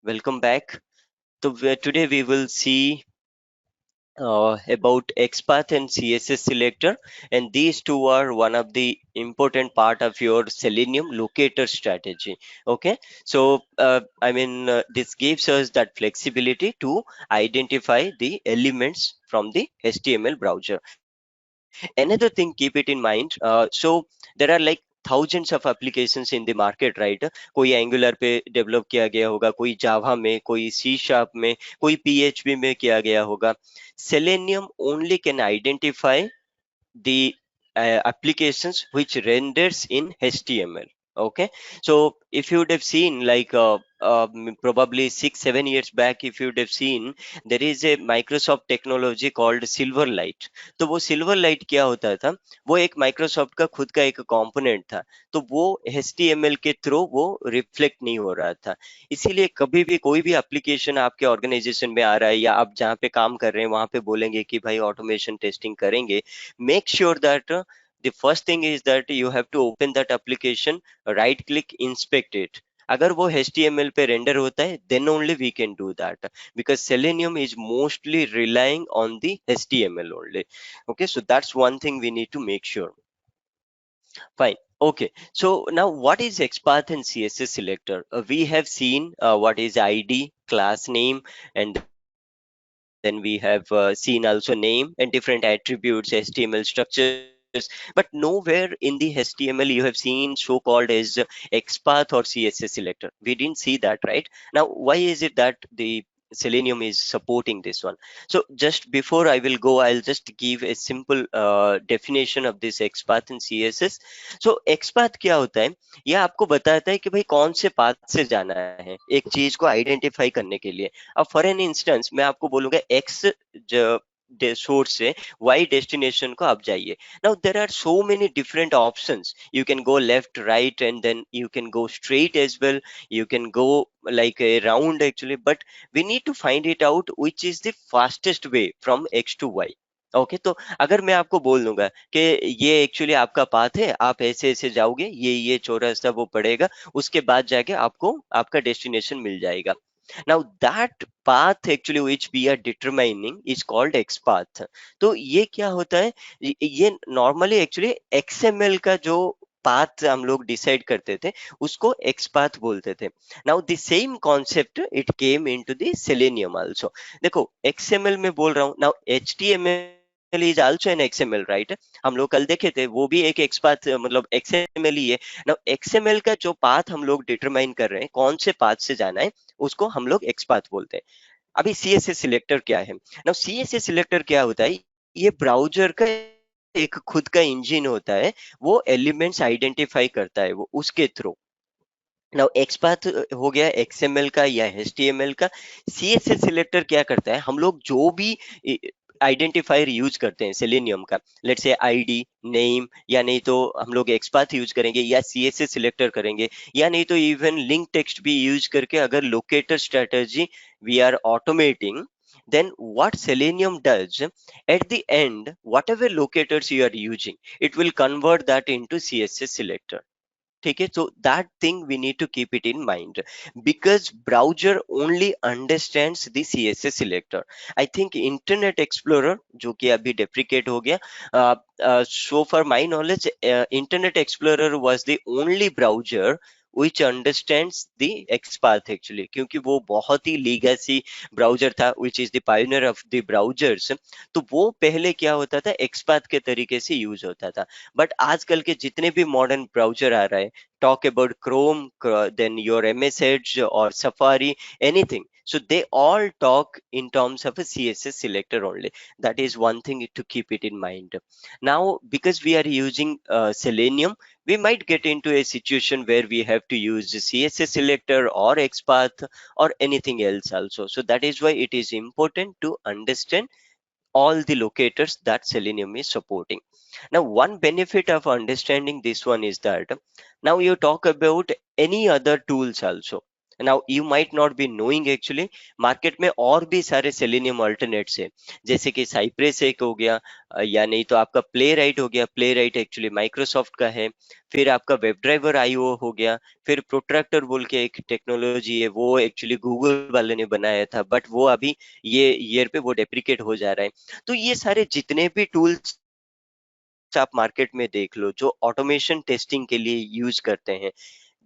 welcome back. Today we will see about XPath and CSS Selector, and these two are one of the important part of your Selenium locator strategy. Okay, this gives us that flexibility to identify the elements from the HTML browser. Another thing, keep it in mind. There are like thousands of applications in the market, right? कोई angular पे develop किया गया होगा, कोई जावा में, कोई C sharp में, कोई पीएचपी में किया गया होगा. Selenium only can identify the applications which renders in HTML. Okay, so if you would have seen probably 6 7 years back, if you would have seen, there is a Microsoft technology called Silverlight. तो वो Silverlight क्या होता था, वो एक Microsoft का खुद का एक component था. तो वो HTML के थ्रू वो रिफ्लेक्ट नहीं हो रहा था. इसीलिए कभी भी कोई भी एप्लीकेशन आपके ऑर्गेनाइजेशन में आ रहा है या आप जहाँ पे काम कर रहे हैं वहां पे बोलेंगे कि भाई ऑटोमेशन टेस्टिंग करेंगे, make sure that the first thing is that you have to open that application, right click, inspect it. अगर वो HTML पे render होता है, then only we can do that, because Selenium is mostly relying on the HTML only. Okay, so that's one thing we need to make sure. Fine. Okay, so now what is XPath and CSS selector? We have seen what is ID, class name, and then we have seen also name and different attributes, HTML structures. But nowhere in the HTML you have seen so-called as XPath or CSS selector. We didn't see that, right? Now, why is it that the Selenium is supporting this one? So just before I will go, I'll just give a simple definition of this XPath and CSS. So XPath क्या होता है? ये आपको बताता है कि भाई कौन से पाथ से जाना है एक चीज को आइडेंटिफाई करने के लिए. अब फॉर एन इंस्टेंस मैं आपको बोलूंगा एक्स सोर्स से वाई डेस्टिनेशन को आप जाइए. Now there are so many different options. You can go left right and then you can go straight as well. You can go like a round actually, but we need to find it out which is the fastest way from x to y. Okay, तो अगर मैं आपको बोल दूंगा कि ये actually आपका path है, आप ऐसे ऐसे जाओगे, ये चौरास्ता वो पड़ेगा, उसके बाद जाके आपको आपका डेस्टिनेशन मिल जाएगा. now that path actually which we are determining is called XPath. तो ये क्या होता है, ये नॉर्मली एक्चुअली XML का जो पाथ हम लोग डिसाइड करते थे उसको XPath बोलते थे. Now the same concept it came into the selenium also. देखो XML में बोल रहा हूँ, now HTML is also an XML, right? हम लोग कल देखे थे, वो भी एक XPath मतलब XML ही है. नाउ XML का जो पाथ हम लोग डिटरमाइन कर रहे हैं कौन से पाथ से जाना है, उसको हम लोग XPath बोलते हैं. अभी CSS सिलेक्टर क्या है? नाउ CSS सिलेक्टर क्या होता है, ये ब्राउजर का एक खुद का इंजन होता है, वो एलिमेंट्स आइडेंटिफाई करता है वो उसके थ्रू. नाउ XPath हो गया XML का या HTML का. CSS सिलेक्टर क्या करता है, हम लोग जो भी आइडेंटिफायर यूज करते हैं सेलेनियम का, लेट्स से आईडी, नेम, या नहीं तो हम लोग XPath यूज करेंगे या CSS सिलेक्टर करेंगे, या नहीं तो इवन लिंक टेक्स्ट भी यूज करके अगर locator strategy we are automating, then what Selenium does at the end, whatever locators you are using, it will convert that into CSS selector. ठीक है, so that thing we need to keep it in mind, because browser only understands the CSS selector. I think Internet Explorer जो कि अभी deprecate हो गया, so for my knowledge Internet Explorer was the only browser which understands the XPath actually, क्योंकि वो बहुत ही legacy browser था, which is the pioneer of the browsers. तो वो पहले क्या होता था, XPath के तरीके से यूज होता था. बट आजकल के जितने भी मॉडर्न ब्राउजर आ रहा है, talk about Chrome, then your MS Edge or Safari, anything. So they all talk in terms of a CSS selector only. That is one thing to keep it in mind. Now, because we are using Selenium, we might get into a situation where we have to use the CSS selector or XPath or anything else also. So that is why it is important to understand all the locators that Selenium is supporting. Now, one benefit of understanding this one is that now you talk about any other tools also. Now you might not be knowing actually, market में और भी सारे selenium alternates है, जैसे कि Cypress एक हो गया, या नहीं तो आपका प्ले राइट हो गया। प्ले राइट एक्चुअली माइक्रोसॉफ्ट का है। फिर आपका वेब ड्राइवर आईओ हो गया। फिर प्रोट्रैक्टर बोल के एक टेक्नोलॉजी है, वो एक्चुअली गूगल वाले ने बनाया था, बट वो अभी ये ईयर पे वो डेप्रिकेट हो जा रहा है। तो ये सारे जितने भी टूल्स आप मार्केट में देख लो जो ऑटोमेशन टेस्टिंग के लिए यूज करते हैं,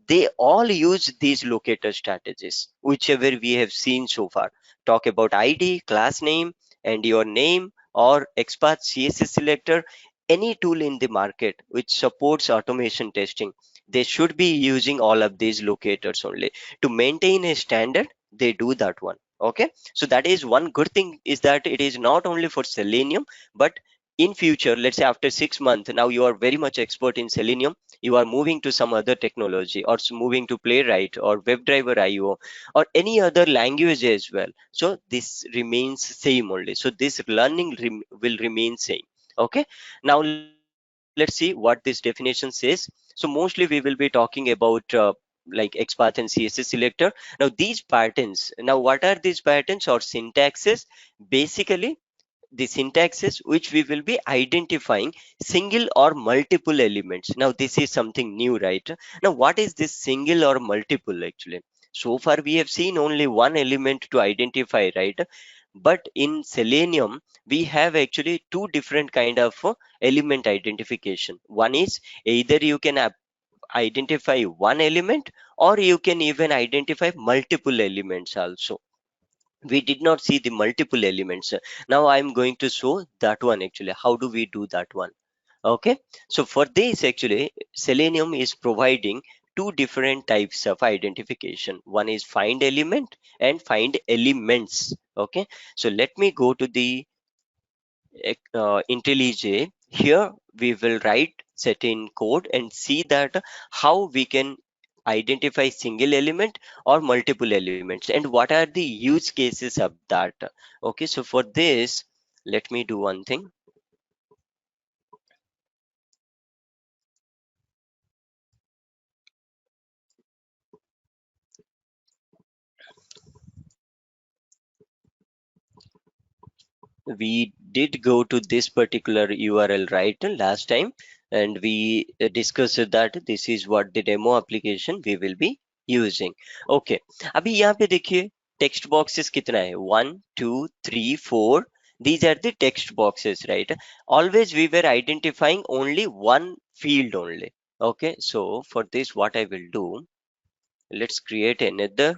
they all use these locator strategies, whichever we have seen so far. Talk about ID, class name, and your name, or XPath CSS selector, any tool in the market which supports automation testing. They should be using all of these locators only. To maintain a standard, they do that one. Okay, so that is one good thing, is that it is not only for Selenium, but in future, let's say after 6 months, now you are very much expert in Selenium, you are moving to some other technology, or moving to Playwright or WebDriver IO or any other language as well. So this remains same only. So this learning will remain same. Okay. Now let's see what this definition says. So mostly we will be talking about like XPath and CSS selector. Now these patterns. Now what are these patterns or syntaxes? Basically the syntaxes which we will be identifying single or multiple elements. Now this is something new, right? Now what is this single or multiple actually? So far we have seen only one element to identify, right? But in Selenium we have actually two different kind of element identification. One is either you can identify one element, or you can even identify multiple elements also. We did not see the multiple elements. Now I'm going to show that one actually. How do we do that one? Okay, so for this actually Selenium is providing two different types of identification. One is find element and find elements. Okay, so let me go to the IntelliJ. Here we will write certain code and see that how we can identify single element or multiple elements, and what are the use cases of that. Okay, so for this, let me do one thing. We did go to this particular URL right last time, and we discussed that this is what the demo application we will be using. Okay, अभी यहाँ पे देखिए text boxes कितना है, 1 2 3 4. These are the text boxes, right? Always we were identifying only one field only. Okay, so for this what I will do, let's create another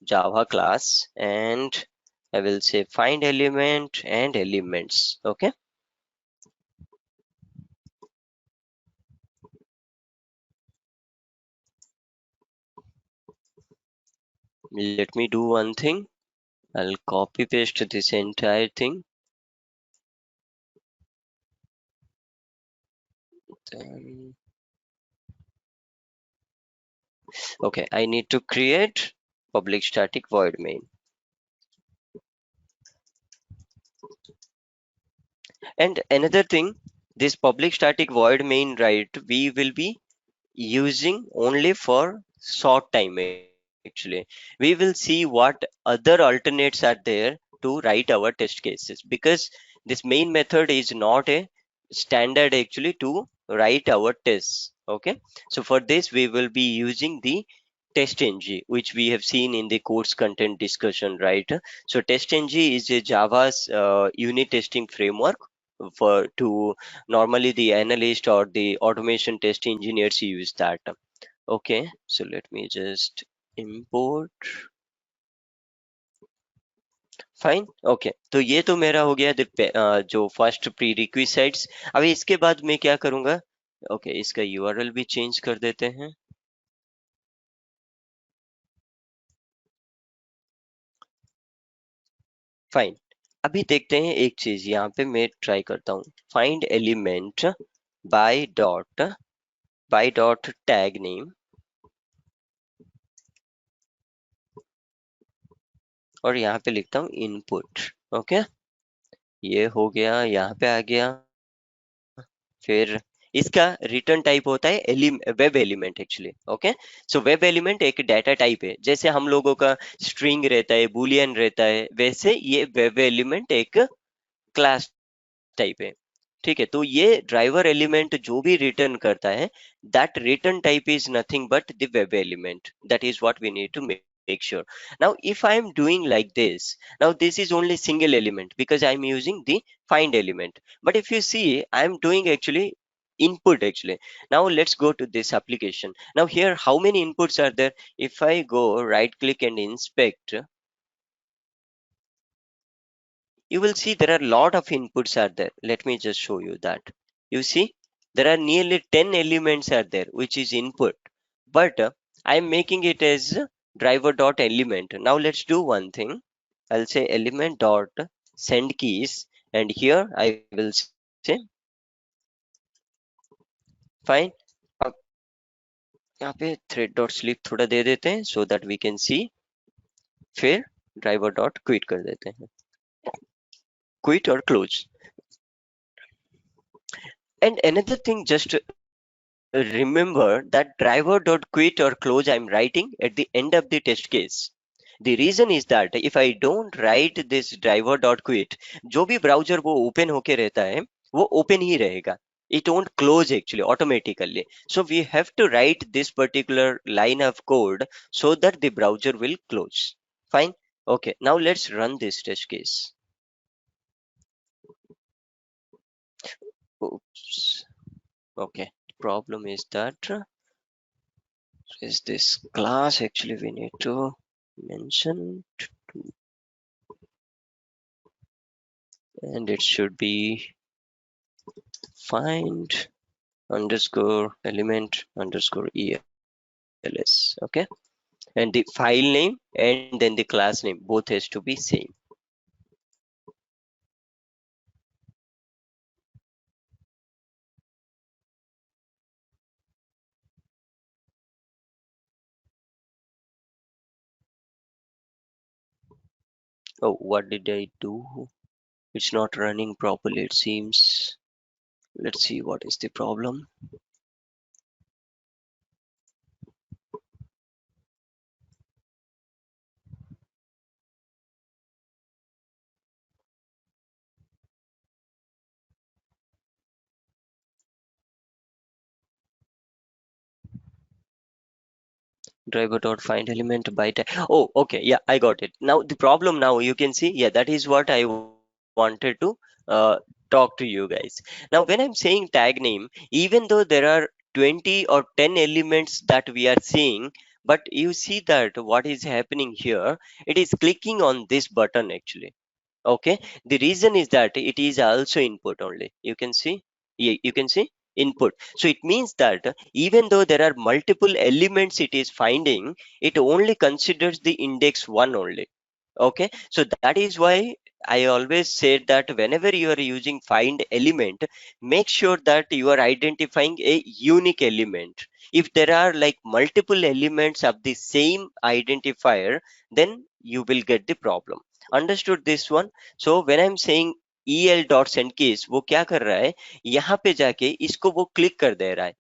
Java class, and I will say find element and elements. Okay, let me do one thing. I'll copy paste this entire thing. Then, okay, I need to create public static void main. And another thing, this public static void main, right, we will be using only for short time actually. We will see what other alternates are there to write our test cases, because this main method is not a standard actually to write our tests. Okay, so for this we will be using the TestNG, which we have seen in the course content discussion, right? So TestNG is a Java's unit testing framework for to normally the analyst or the automation test engineers use that. Okay, so let me just import. Fine, okay, तो ये तो मेरा हो गया जो first pre रिक्विसाइट्स। अभी इसके बाद मैं क्या करूंगा, ओके, इसका यूआरएल भी चेंज कर देते हैं। फाइन, अभी देखते हैं एक चीज यहाँ पे मैं ट्राई करता हूँ। Find element by dot tag name, और यहाँ पे लिखता हूँ इनपुट। ओके, ये हो गया, यहाँ पे आ गया। फिर इसका रिटर्न टाइप होता है web element actually. Okay, so web element एक डाटा टाइप है, जैसे हम लोगों का स्ट्रिंग रहता है, बुलियन रहता है, वैसे ये वेब एलिमेंट एक क्लास टाइप है। ठीक है, तो ये ड्राइवर एलिमेंट जो भी रिटर्न करता है, that return type is nothing but the web element. That is what we need to make sure. Now if I am doing like this, now this is only single element because I am using the find element. But if you see, I am doing actually input actually. Now let's go to this application. Now here, how many inputs are there? If I go right click and inspect, you will see there are a lot of inputs are there. Let me just show you that. You see, there are nearly 10 elements are there which is input, but I am making it as driver dot element. Now let's do one thing. I'll say element dot send keys, and here I will say fine. अब यहाँ पे thread dot sleep थोड़ा दे देते हैं so that we can see. फिर driver dot quit कर देते हैं, quit or close. And another thing, just remember that driver.quit or close I'm writing at the end of the test case. The reason is that if I don't write this driver.quit, जो भी browser वो open होके रहता है, वो open ही रहेगा. It won't close actually automatically. So we have to write this particular line of code so that the browser will close. Fine. Okay. Now let's run this test case. Oops. Okay. Problem is that is this class actually we need to mention, and it should be find underscore element underscore els. Okay, and the file name and then the class name both has to be same. Oh, what did I do? It's not running properly, it seems. Let's see what is the problem. Driver dot find element by tag. Oh, okay, yeah, I got it. Now the problem, now you can see, yeah, that is what I wanted to uh, talk to you guys. Now when I'm saying tag name, even though there are 20 or 10 elements that we are seeing, but you see that what is happening here, it is clicking on this button actually. Okay, the reason is that it is also input only. You can see, yeah, you can see input. So it means that even though there are multiple elements it is finding, it only considers the index one only. Okay, so that is why I always said that whenever you are using find element, make sure that you are identifying a unique element. If there are like multiple elements of the same identifier, then you will get the problem. Understood this one? So when I'm saying el dot send keys, वो क्या कर रहा है, यहाँ पे जाके इसको वो क्लिक कर दे रहा है.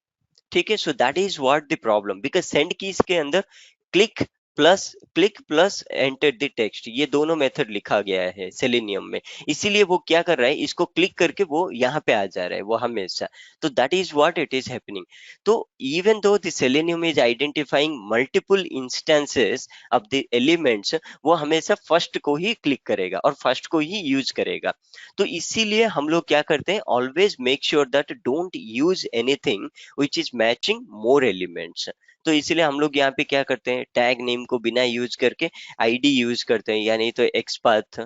ठीक है, सो that is what the problem, because send keys के अंदर click plus enter the text, ये दोनों मेथड लिखा गया है सेलेनियम में. इसीलिए वो क्या कर रहा है, इसको क्लिक करके वो यहाँ पे आ जा रहा है वो हमेशा. तो that is what it is happening. तो even though the selenium is identifying multiple instances of the elements, वो हमेशा फर्स्ट को ही क्लिक करेगा और फर्स्ट को ही यूज करेगा. तो इसीलिए हम लोग क्या करते हैं, always make sure that don't use anything which is matching more elements. तो इसीलिए हम लोग यहाँ पे क्या करते हैं, टैग नेम को बिना यूज करके आईडी यूज करते हैं, यानी तो एक्सपाथ,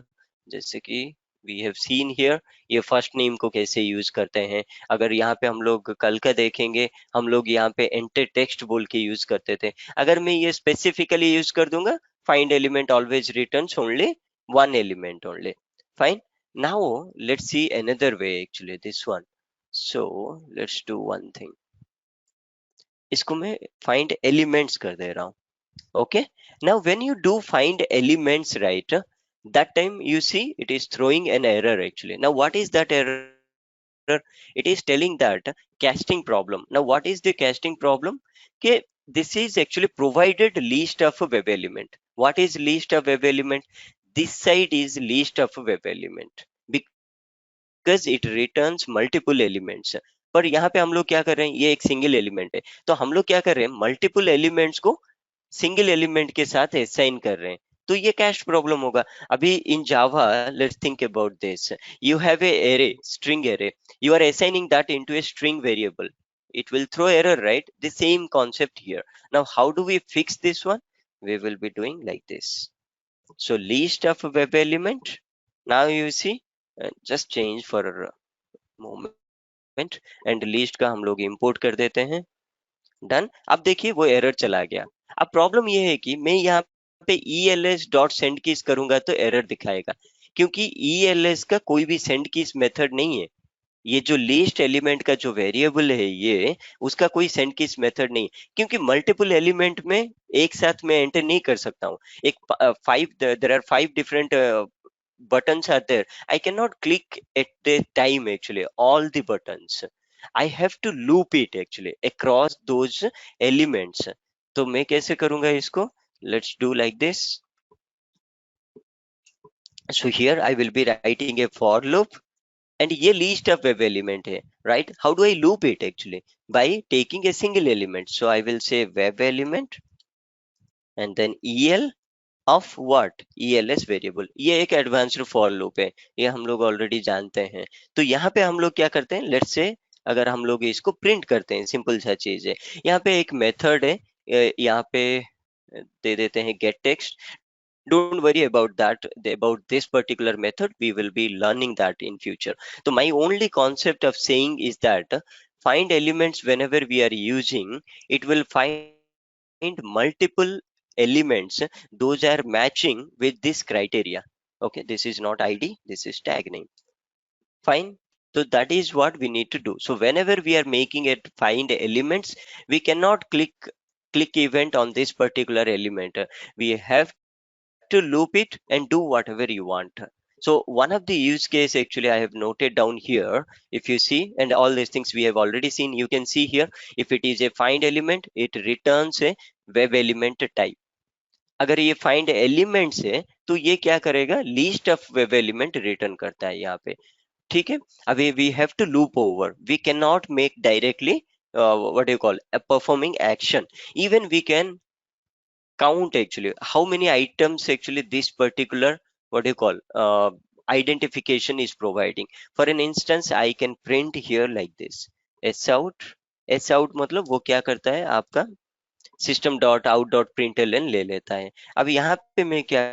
जैसे कि वी हैव सीन हियर. ये फर्स्ट नेम को कैसे यूज करते हैं, अगर यहाँ पे हम लोग कल का देखेंगे, हम लोग यहाँ पे एंटर टेक्स्ट बोल के यूज करते थे. अगर मैं ये स्पेसिफिकली यूज कर दूंगा, find element always returns only one element only. Fine. Now let's see another way actually, this one. So let's do one thing. इसको मैं find elements कर दे रहा हूँ. Okay, now when you do find elements, right, that time you see it is throwing an error actually. Now what is that error? it is telling that casting problem. Now what is the casting problem? Okay, this is actually provided list of a web element. What is list of web element? This side is list of a web element because it returns multiple elements. पर यहाँ पे हम लोग क्या कर रहे हैं, ये एक सिंगल एलिमेंट है, तो हम लोग क्या कर रहे हैं, मल्टीपल एलिमेंट्स को सिंगल एलिमेंट के साथ असाइन कर रहे हैं, तो ये कैश प्रॉब्लम होगा. अभी in Java let's think about this. You have a array, string array, you are assigning that into a string variable. It will throw error, right? The same concept here. Now how do we fix this one? We will be doing like this. So list of web element. Now you see, just change for a moment and list का हम लोग import कर देते हैं. Done. अब देखिए वो error चला गया. अब प्रॉब्लम ये है कि मैं यहाँ पे els डॉट सेंड कीज करूंगा तो एरर दिखाएगा, क्योंकि els का कोई भी सेंड कीज मेथड नहीं है. ये जो लिस्ट एलिमेंट का जो वेरिएबल है, ये उसका कोई सेंड कीज मेथड नहीं, क्योंकि मल्टीपल एलिमेंट में एक साथ मैं एंटर नहीं कर सकता हूँ. एक five, there are 5 different buttons are there. I cannot click at a time actually all the buttons. I have to loop it actually across those elements. तो मैं कैसे करूंगा इसको? Let's do like this. So here I will be writing a for loop, and ये list of web element है, right? How do I loop it actually? By taking a single element. So I will say web element and then el of what? els variable. ये एक advanced for loop है, ये हम लोग already जानते हैं. तो यहाँ पे हम लोग क्या करते हैं, लेट्स से अगर हम लोग इसको प्रिंट करते हैं, सिंपल सा चीज है. यहाँ पे एक मेथड है, यहाँ पे दे देते हैं gate text. Don't worry about that, about this particular method. We will be learning that in future. So my only concept of saying is that find elements whenever we are using, it will find multiple elements. Those are matching with this criteria. Okay, this is not ID, this is tag name. Fine. So that is what we need to do. So whenever we are making it find elements, we cannot click event on this particular element. We have to loop it and do whatever you want. So one of the use case actually I have noted down here. If you see, and all these things we have already seen, you can see here, if it is a find element, it returns a web element type. अगर ये find elements है तो ये क्या करेगा, list of web element return करता है यहाँ पे. ठीक है. अभी we have to loop over. We cannot make directly what do you call a performing action. Even we can count actually how many items actually this particular what do you call identification is providing. For an instance, I can print here like this, sout. sout मतलब वो क्या करता है, आपका system dot out dot println ले लेता है. अब यहाँ पे मैं क्या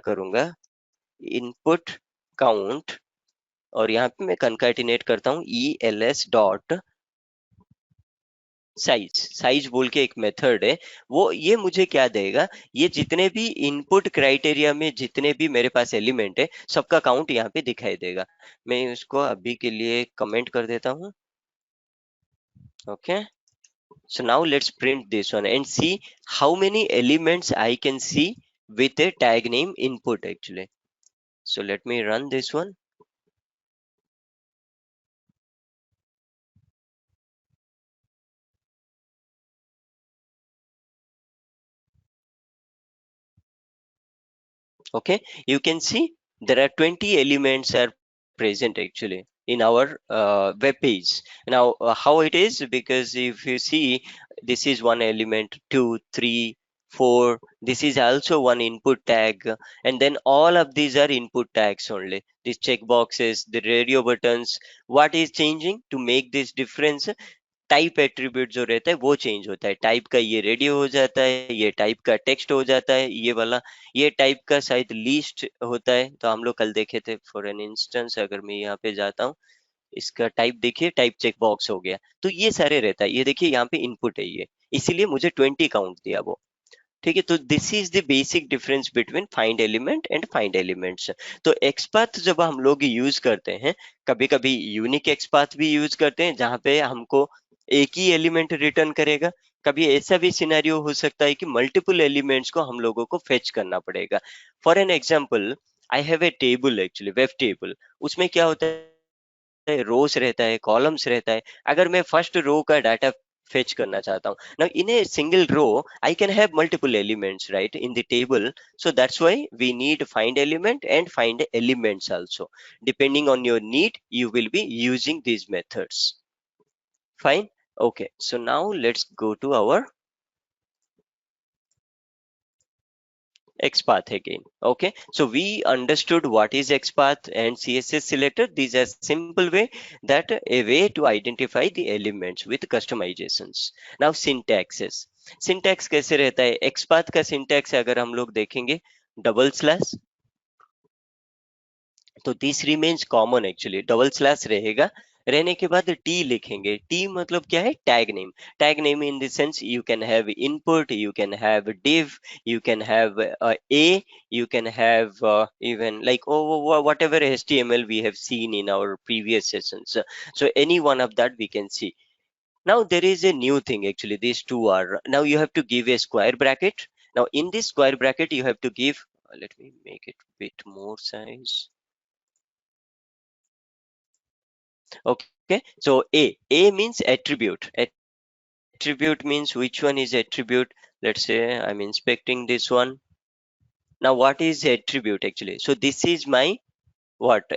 करूंगा, input count, और यहाँ पे मैं concatenate करता हूँ els dot साइज बोल के एक मेथड है. वो ये मुझे क्या देगा, ये जितने भी इनपुट क्राइटेरिया में जितने भी मेरे पास एलिमेंट है, सबका काउंट यहाँ पे दिखाई देगा. मैं उसको अभी के लिए कमेंट कर देता हूँ. Okay. So now let's print this one and see how many elements I can see with a tag name input actually. So let me run this one. Okay, you can see there are 20 elements are present actually in our web page. Now how it is, because if you see, this is one element, 2 3 4, this is also one input tag, and then all of these are input tags only. These checkboxes, the radio buttons, what is changing to make this difference? Type attribute जो रहता है वो change होता है. Type का ये radio हो जाता है, ये टाइप का टेक्स्ट हो जाता है, ये वाला ये टाइप का शायद लीस्ट होता है. तो हम लोग कल देखे थे. फॉर एन इंस्टेंस अगर मैं यहाँ पे जाता हूँ, इसका टाइप देखिए, टाइप चेक बॉक्स हो गया. तो ये सारे रहता है. ये देखिए यहाँ पे इनपुट है ये, इसीलिए मुझे 20 काउंट दिया वो. ठीक है. तो this is the basic difference between find element and find elements. तो एक्सपाथ जब हम लोग यूज करते हैं, कभी कभी यूनिक एक्सपाथ भी यूज करते हैं जहाँ पे हमको एक ही एलिमेंट रिटर्न करेगा. कभी ऐसा भी सिनेरियो हो सकता है कि मल्टीपल एलिमेंट्स को हम लोगों को फेच करना पड़ेगा. For an example, I have a table actually, web table. उसमें क्या होता है, है, रोज रहता है, कॉलम्स रहता है। अगर मैं फर्स्ट रो का डाटा फेच करना चाहता हूँ, now in a single row I can have multiple elements, right, in the table. So that's why we need find element and find elements also. Depending on your need, you will be using these methods. Fine. Okay, so now let's go to our XPath again. Okay, so we understood what is XPath and CSS selector. These are simple way, that a way to identify the elements with customizations. Now syntaxes. Syntax कैसे रहता है? XPath का syntax अगर हम लोग देखेंगे, double slash, तो this remains common actually, double slash रहेगा। रहने के बाद टी लिखेंगे। टी मतलब क्या है? Tag name. Tag name in the sense you can have input, you can have div, you can have you can have even like whatever HTML we have seen in our previous sessions. So any one of that we can see. Now there is a new thing actually. These two are, now you have to give a square bracket. Now in this square bracket you have to give, let me make it bit more size. Okay, so A means attribute. Attribute means which one is attribute? Let's say I'm inspecting this one. Now, what is attribute actually? So this is my what?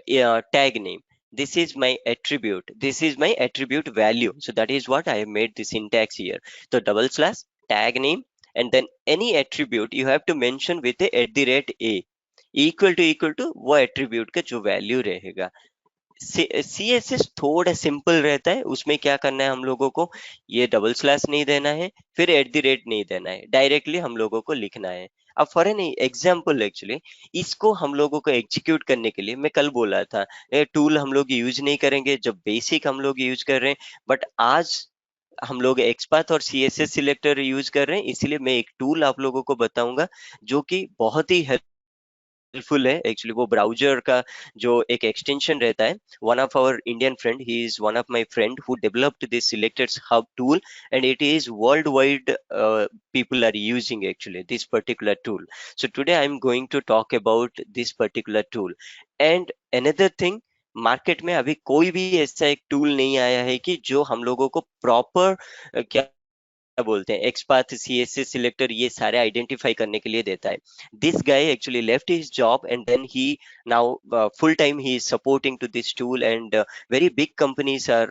Tag name. This is my attribute. This is my attribute value. So that is what I have made the syntax here. So double slash tag name, and then any attribute you have to mention with a at the rate A, equal to वो attribute का जो value रहेगा। CSS थोड़ा simple रहता है। उसमें क्या करना है हम लोगों को? ये डबल स्लैश नहीं देना है, फिर एट द रेट नहीं देना है, डायरेक्टली हम लोगों को लिखना है। अब फॉर एन एग्जाम्पल एक्चुअली, इसको हम लोगों को एग्जीक्यूट करने के लिए मैं कल बोला था, टूल हम लोग यूज नहीं करेंगे जब बेसिक हम लोग यूज कर रहे हैं, बट आज हम लोग एक्सपाथ और CSS सिलेक्टर यूज कर रहे हैं। इसलिए मैं एक टूल आप लोगों को बताऊंगा जो कि बहुत ही हेल्पफुल है एक्चुअली। वो ब्राउजर का जो एक एक्सटेंशन रहता है, one of our Indian friend, he is one of my friend who developed this SelectorsHub tool, and it is worldwide people are using actually this particular tool. So today I'm going to talk about this particular tool. And another thing, market में अभी कोई भी ऐसा एक tool नहीं आया है कि जो हम लोगों को प्रॉपर क्या क्या बोलते हैं, एक्सपाथ, CSS सिलेक्टर, ये सारे आइडेंटिफाई करने के लिए देता है। This guy actually left his job and then he now full time he is supporting to this tool, and very big companies are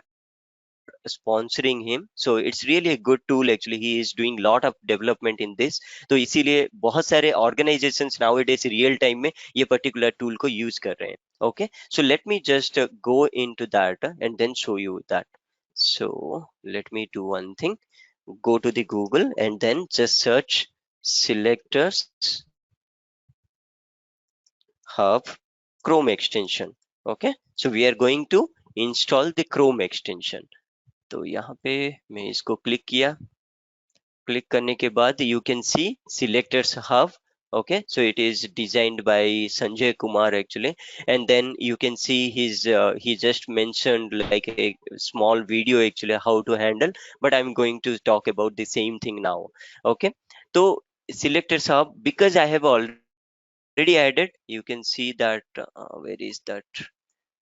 sponsoring him. So it's really a good tool actually. He is doing lot of development in this. तो इसीलिए बहुत सारे organizations nowadays real time में ये particular tool को use कर रहे हैं। Okay, so let me just go into that and then show you that. So let me do one thing. Go to the Google and then just search selectors hub Chrome extension. Okay, so we are going to install the Chrome extension. तो यहाँ पे मैं इसको click किया। Click करने के बाद you can see selectors hub. Okay, so it is designed by Sanjay Kumar actually, and then you can see his he just mentioned like a small video actually how to handle, but I'm going to talk about the same thing now. Okay, so selectors hub, because I have already added, you can see that where is that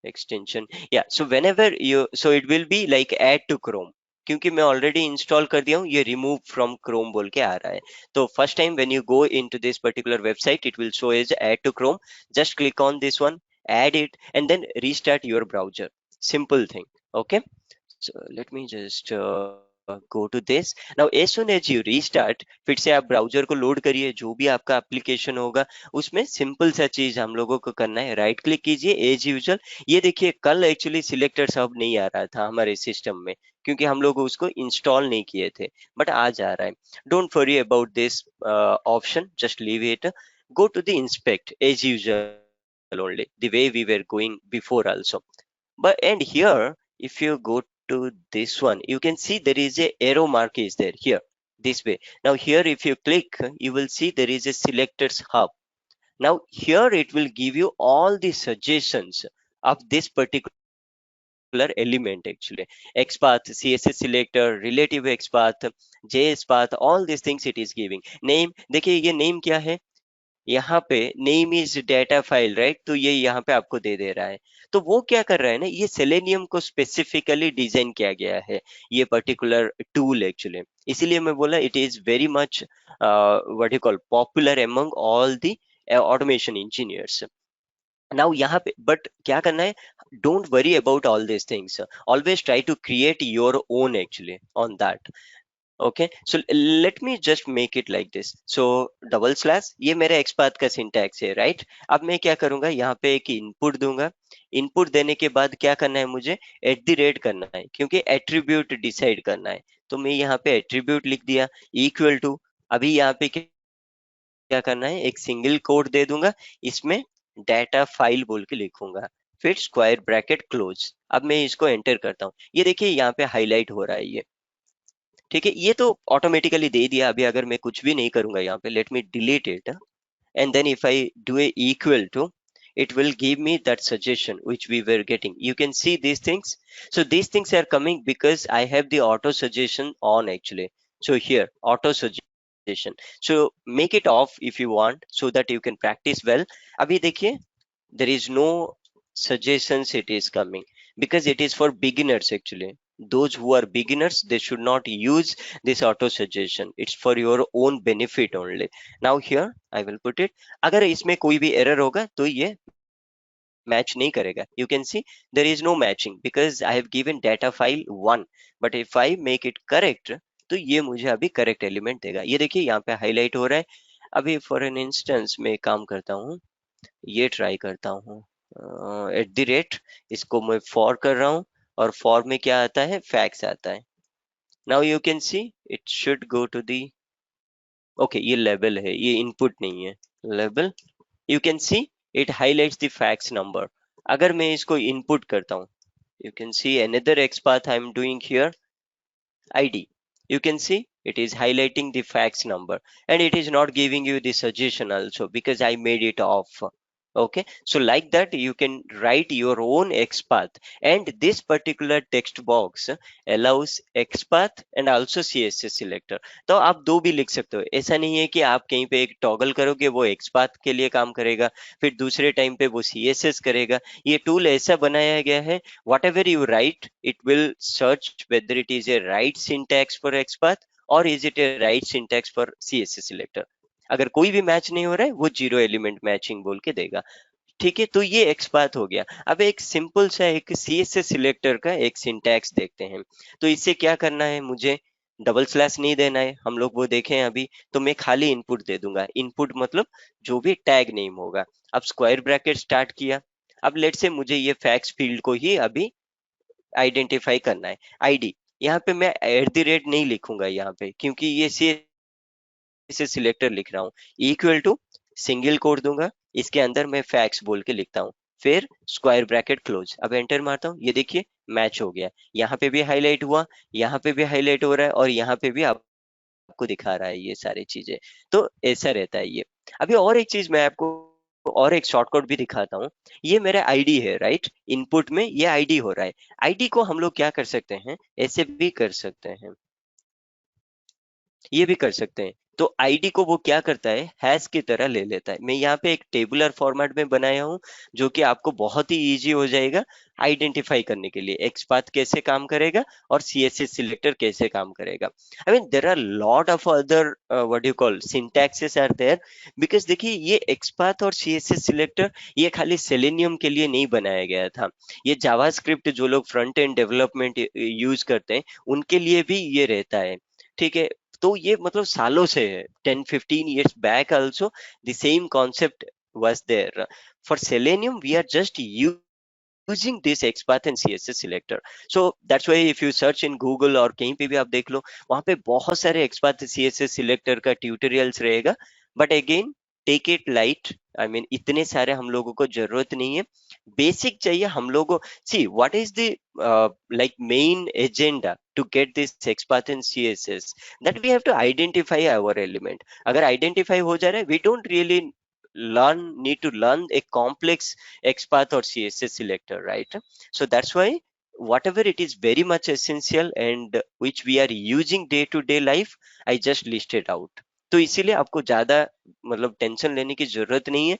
extension? Yeah, so whenever you, so it will be like add to Chrome, क्योंकि मैं already install कर दिया हूँ, ये remove from Chrome बोल के आ रहा है। तो first time when you go into this particular website, it will show as add to Chrome. Just click on this one, add it, and then restart your browser. Simple thing. Okay, so let me just go to this now. As soon as you restart, फिर से आप browser को load करिए, जो भी आपका application होगा उसमें सिंपल सा चीज हम लोगों को करना है, राइट क्लिक कीजिए एज यूजुअल। ये देखिए, कल एक्चुअली सिलेक्टर सब नहीं आ रहा था हमारे सिस्टम में, क्योंकि हम लोग उसको इंस्टॉल नहीं किए थे, बट आज आ रहा है। Don't worry about this option, just leave it. Go to the inspect as usual only, the way we were going before also. But and here, if you go to this one, you can see there is a arrow mark is there here, this way. Now here if you click, you will see there is a selectors hub. Now here it will give you all the suggestions of this particular element actually. XPath, CSS selector, relative XPath, JS path, all these things it is giving name. देखिए ये name क्या है? यहाँ पे name is data file, right, तो ये यहाँ पे आपको दे दे रहा है। तो वो क्या कर रहा है ना, ये सेलेनियम को स्पेसिफिकली डिजाइन किया गया है, ये पर्टिकुलर टूल एक्चुअली। इसीलिए मैं बोला it is very much what you call popular among all the automation engineers. Now यहाँ पे बट क्या करना है, don't worry about all this things, always try to create your own actually on that. Okay, so let me just make it like this. So double slash, ये मेरा XPath का syntax है, right. अब मैं क्या करूंगा, यहाँ पे एक इनपुट दूंगा। इनपुट देने के बाद क्या करना है मुझे, एट द रेट करना है, क्योंकि एट्रीब्यूट डिसाइड करना है। तो मैं यहाँ पे एट्रीब्यूट लिख दिया, इक्वल टू। अभी यहाँ पे क्या करना है, एक सिंगल कोड दे दूंगा, इसमें डाटा फाइल बोल के लिखूंगा, फिर स्क्वायर ब्रैकेट क्लोज। अब मैं इसको एंटर करता हूँ, ये देखिए यहाँ पे हाईलाइट हो रहा है ये। ठीक है, ये तो ऑटोमेटिकली दे दिया। अभी अगर मैं कुछ भी नहीं करूंगा यहाँ पे, let me delete it, and then if I do a equal to, it will give me that suggestion which we were getting. You can see these things. So these things are coming because I have the auto suggestion on actually. So here auto suggestion, so make it off if you want so that you can practice well. Abhi dekhiye, there is no suggestions it is coming, because it is for beginners actually. Those who are beginners, they should not use this auto suggestion. It's for your own benefit only. Now here I will put it, अगर इसमें कोई भी error होगा तो ये match नहीं करेगा। You can see there is no matching because I have given data file 1, but if I make it correct, तो ये मुझे अभी correct element देगा। ये देखिए यहाँ पे highlight हो रहा है। अभी for an instance मैं एक काम करता हूँ, ये ट्राई करता हूँ, एट द रेट, इसको मैं फॉर कर रहा हूँ, और फॉर में क्या आता है, फैक्स आता है। Now you can see it should go to the, okay ये लेवल है, ये इनपुट नहीं है, level. You can see it highlights the fax number. अगर मैं इसको इनपुट करता हूँ, you can see another XPath I am doing here, ID. You can see it is highlighting the fax number, and it is not giving you the suggestion also because I made it off. Okay, so like that you can write your own XPath, and this particular text box allows XPath and also CSS selector. तो आप दो भी लिख सकते हो, ऐसा नहीं है कि आप कहीं पे एक टॉगल करोगे वो XPath के लिए काम करेगा, फिर दूसरे टाइम पे वो CSS करेगा। ये टूल ऐसा बनाया गया है, whatever you write, it will search whether it is a right syntax for XPath or is it a right syntax for CSS selector. अगर कोई भी मैच नहीं हो रहा है, वो जीरो एलिमेंट मैचिंग बोल के देगा। ठीक है, तो ये एक्सपाथ हो गया। अब एक सिंपल सा एक CSS सिलेक्टर का एक सिंटैक्स देखते हैं। तो इससे क्या करना है, मुझे डबल स्लैश नहीं देना है, हम लोग वो देखें अभी। तो मैं खाली इनपुट दे दूंगा, इनपुट मतलब जो भी टैग नेम होगा। अब स्क्वायर ब्रैकेट स्टार्ट किया। अब लेट से मुझे ये फैक्स फील्ड को ही अभी आइडेंटिफाई करना है, आईडी। यहाँ पे मैं एट द रेट नहीं लिखूंगा यहाँ पे, क्योंकि ये से सिलेक्टर लिख रहा हूँ। इक्वल टू सिंगल कोड दूंगा, इसके अंदर मैं फैक्स बोल के लिखता हूँ, फिर स्क्वायर ब्रैकेट क्लोज। अब एंटर मारता हूँ, ये देखिए मैच हो गया। यहाँ पे भी हाईलाइट हुआ, यहाँ पे भी हाईलाइट हो रहा है, और यहाँ पे भी आपको दिखा रहा है ये सारी चीजें। तो ऐसा रहता है ये। अभी और एक चीज मैं आपको और एक शॉर्टकट भी दिखाता हूँ। ये मेरा आईडी है, राइट, इनपुट में ये आईडी हो रहा है। आईडी को हम लोग क्या कर सकते हैं, ऐसे भी कर सकते हैं, ये भी कर सकते हैं। तो आईडी को वो क्या करता है, हैश की तरह ले लेता है। मैं यहाँ पे एक टेबुलर फॉर्मेट में बनाया हूँ, जो कि आपको बहुत ही इजी हो जाएगा आइडेंटिफाई करने के लिए, एक्सपाथ कैसे काम करेगा और CSS सिलेक्टर कैसे काम करेगा। I mean there are lot of other what you call syntaxes are there, because देखिए ये एक्सपाथ और CSS सिलेक्टर ये खाली सेलेनियम के लिए नहीं बनाया गया था। ये जावास्क्रिप्ट जो लोग फ्रंट एंड डेवलपमेंट यूज करते हैं, उनके लिए भी ये रहता है। ठीक है, तो ये मतलब सालों से है, 10-15 years back also the same concept was there. For Selenium we are just using this XPath and CSS selector. So that's why if you search in Google और कहीं पे भी आप देख लो, वहां पे बहुत सारे XPath CSS selector का ट्यूटोरियल्स रहेगा। But again take it light, I mean इतने सारे हम लोगों को जरूरत नहीं है, बेसिक चाहिए हम लोगों। See what is the like main agenda to get this XPath and CSS, that we have to identify our element. अगर identify हो जा रहा है, we don't really need to learn a complex XPath or CSS selector, right? So that's why whatever it is very much essential and which we are using day to day life, I just listed out. तो इसीलिए आपको ज्यादा मतलब tension लेने की जरूरत नहीं है।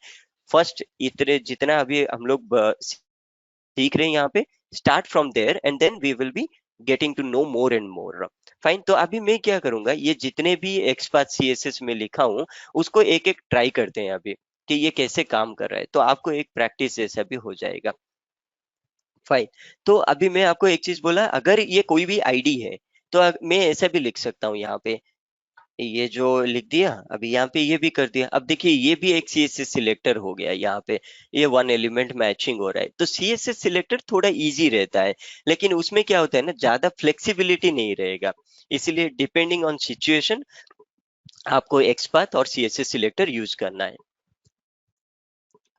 फर्स्ट इतने जितना अभी हम लोग सीख रहे हैं यहाँ पे, start from there and then we will be getting to know more and more. Fine, तो अभी मैं क्या करूंगा, ये जितने भी एक्सपाथ सीएसएस में लिखा हूँ उसको एक एक ट्राई करते हैं अभी, कि ये कैसे काम कर रहा है, तो आपको एक प्रैक्टिस जैसा भी हो जाएगा। फाइन, तो अभी मैं आपको एक चीज बोला, अगर ये कोई भी आईडी है तो मैं ऐसा भी लिख सकता हूँ यहाँ पे, ये जो लिख दिया अभी यहाँ पे, ये भी कर दिया। अब देखिए ये भी एक सीएसएस सिलेक्टर हो गया यहाँ पे, ये वन एलिमेंट मैचिंग हो रहा है। तो सीएसएस सिलेक्टर थोड़ा इजी रहता है, लेकिन उसमें क्या होता है ना, ज्यादा फ्लेक्सिबिलिटी नहीं रहेगा। इसीलिए डिपेंडिंग ऑन सिचुएशन आपको एक्सपाथ और सीएसएस सिलेक्टर यूज करना है।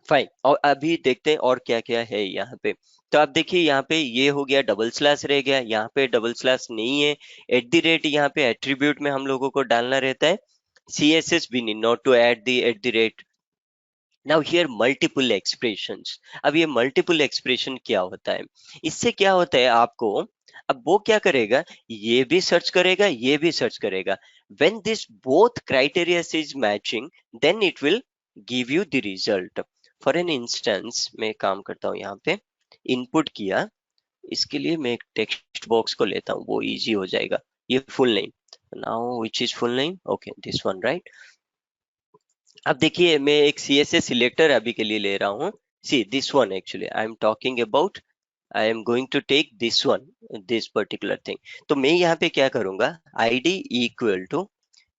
फाइन, और अभी देखते हैं और क्या क्या है यहाँ पे। तो आप देखिए यहाँ पे ये हो गया, डबल स्लैश रह गया, यहाँ पे डबल स्लैश नहीं है। एट द रेट यहाँ पे एट्रीब्यूट में हम लोगों को डालना रहता है, CSS we need not to add the at the rate. Now here multiple expressions. अब ये multiple expression क्या होता है, इससे क्या होता है आपको, अब वो क्या करेगा, ये भी सर्च करेगा ये भी सर्च करेगा। When this both criteria is matching, then it will give you the result. For an instance मैं एक काम करता हूँ, यहाँ पे input किया, इसके लिए मैं एक टेक्स्ट बॉक्स को लेता हूँ, वो इजी हो जाएगा। ये full name, now which is full name, okay this one right. अब देखिए मैं एक CSS सिलेक्टर अभी के लिए ले रहा हूँ, see this one actually I am talking about, I am going to take this one, this particular thing. तो मैं यहाँ पे क्या करूंगा, ID equal to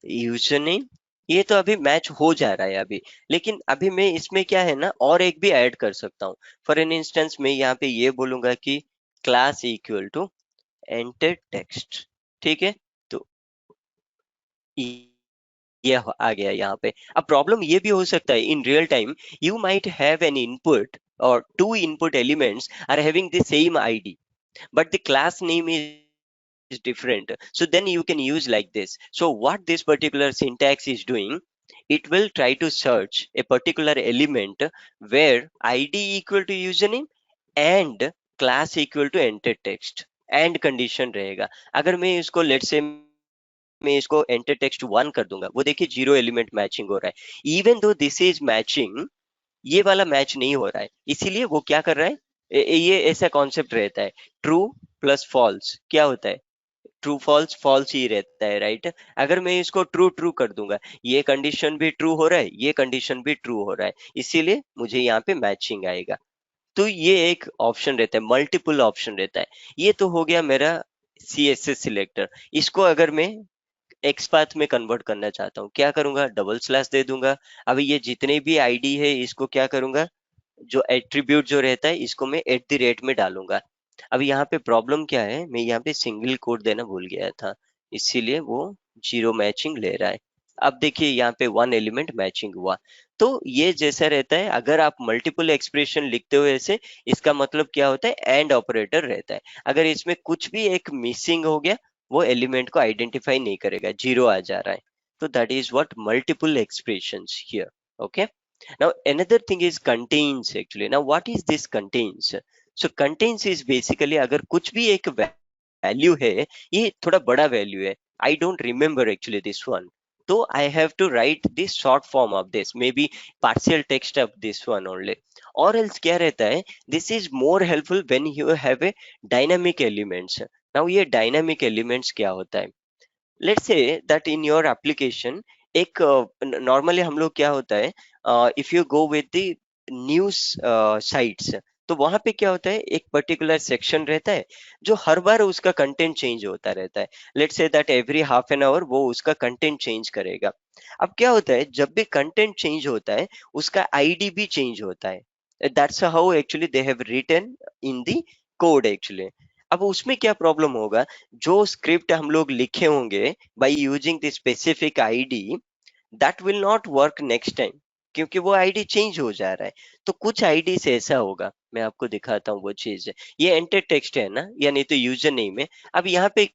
user name, ये तो अभी मैच हो जा रहा है अभी, लेकिन अभी मैं इसमें क्या है ना, और एक भी ऐड कर सकता हूँ। फॉर एन इंस्टेंस मैं यहाँ पे ये बोलूंगा कि class equal to enter text, ठीक है। तो ये आ गया यहाँ पे। अब प्रॉब्लम ये भी हो सकता है, in real time you might have an input or two input elements are having the same ID, but the class name is different. So then you can use like this. So what this particular syntax is doing, it will try to search a particular element where ID equal to username and class equal to enter text and condition रहेगा। अगर मैं इसको let's say मैं इसको enter text 1 कर दूंगा, वो देखिए जीरो एलिमेंट मैचिंग हो रहा है। Even though this is matching, ये वाला मैच नहीं हो रहा है, इसीलिए वो क्या कर रहा है, ये ऐसा कॉन्सेप्ट रहता है, ट्रू प्लस फॉल्स क्या होता है, ट्रू फॉल्स फॉल्स ही रहता है, राइट। अगर मैं इसको ट्रू ट्रू कर दूंगा, ये कंडीशन भी ट्रू हो रहा है, ये कंडीशन भी ट्रू हो रहा है, इसीलिए मुझे यहाँ पे मैचिंग आएगा। तो ये एक ऑप्शन रहता है, मल्टीपल ऑप्शन रहता है। ये तो हो गया मेरा CSS सिलेक्टर। इसको अगर मैं एक्सपाथ में कन्वर्ट करना चाहता हूँ, क्या करूंगा, डबल स्लैश दे दूंगा। अभी ये जितने भी आईडी है इसको क्या करूंगा, जो एट्रीब्यूट जो रहता है इसको मैं एट द रेट में डालूंगा। अब यहाँ पे प्रॉब्लम क्या है, मैं यहाँ पे सिंगल कोट देना भूल गया था, इसीलिए वो जीरो मैचिंग ले रहा है। अब देखिए यहाँ पे वन एलिमेंट मैचिंग हुआ। तो ये जैसा रहता है, अगर आप मल्टीपल एक्सप्रेशन लिखते हो ऐसे, इसका मतलब क्या होता है, एंड ऑपरेटर रहता है। अगर इसमें कुछ भी एक मिसिंग हो गया, वो एलिमेंट को आइडेंटिफाई नहीं करेगा, जीरो आ जा रहा है। तो that is what multiple expressions here. Okay, now another thing is contains actually. Now what is this contains? So contains is basically अगर कुछ भी एक वैल्यू है, ये थोड़ा बड़ा वैल्यू है, I don't remember actually this one, तो I have to write this short form of this, may be partial text of this one only. और एल्स क्या रहता है, this is more helpful when you have a dynamic elements. Now ये dynamic elements क्या होता है, let's say that in your application, एक normally हम लोग क्या होता है, if you go with the news sites, तो वहां पे क्या होता है, एक पर्टिकुलर सेक्शन रहता है जो हर बार उसका कंटेंट चेंज होता रहता है। Let's say that every half an hour वो उसका कंटेंट चेंज करेगा। अब क्या होता है, जब भी कंटेंट चेंज होता है उसका आईडी भी चेंज होता है। That's how actually they have written in the code actually. अब उसमें क्या प्रॉब्लम होगा, जो स्क्रिप्ट हम लोग लिखे होंगे by using the specific ID, that will not work next time, क्योंकि वो आईडी चेंज हो जा रहा है। तो कुछ आईडी से ऐसा होगा, मैं आपको दिखाता हूँ वो चीज। ये एंटर टेक्स्ट है ना, या नहीं तो यूजर नेम है। अब यहाँ पे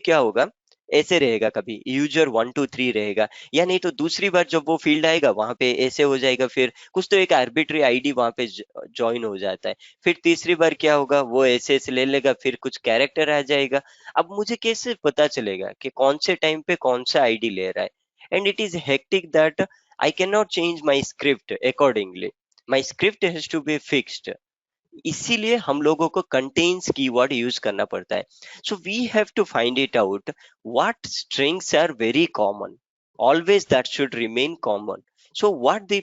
क्या होगा, ऐसे रहेगा, कभी यूजर 1 2 3 रहेगा, या नहीं तो दूसरी बार जब वो फील्ड आएगा वहां पे ऐसे हो जाएगा, फिर कुछ तो एक आर्बिट्री आईडी वहां पे ज्वाइन हो जाता है। फिर तीसरी बार क्या होगा, वो ऐसे ऐसे ले लेगा, फिर कुछ कैरेक्टर आ जाएगा। अब मुझे कैसे पता चलेगा कि कौन से टाइम पे कौन सा आईडी ले रहा है, and it is hectic that I cannot change my script accordingly. My script has to be fixed. इसीलिए हम लोगों को contains कीवर्ड यूज करना पड़ता है. So we have to find it out what strings are very common. Always that should remain common. So what the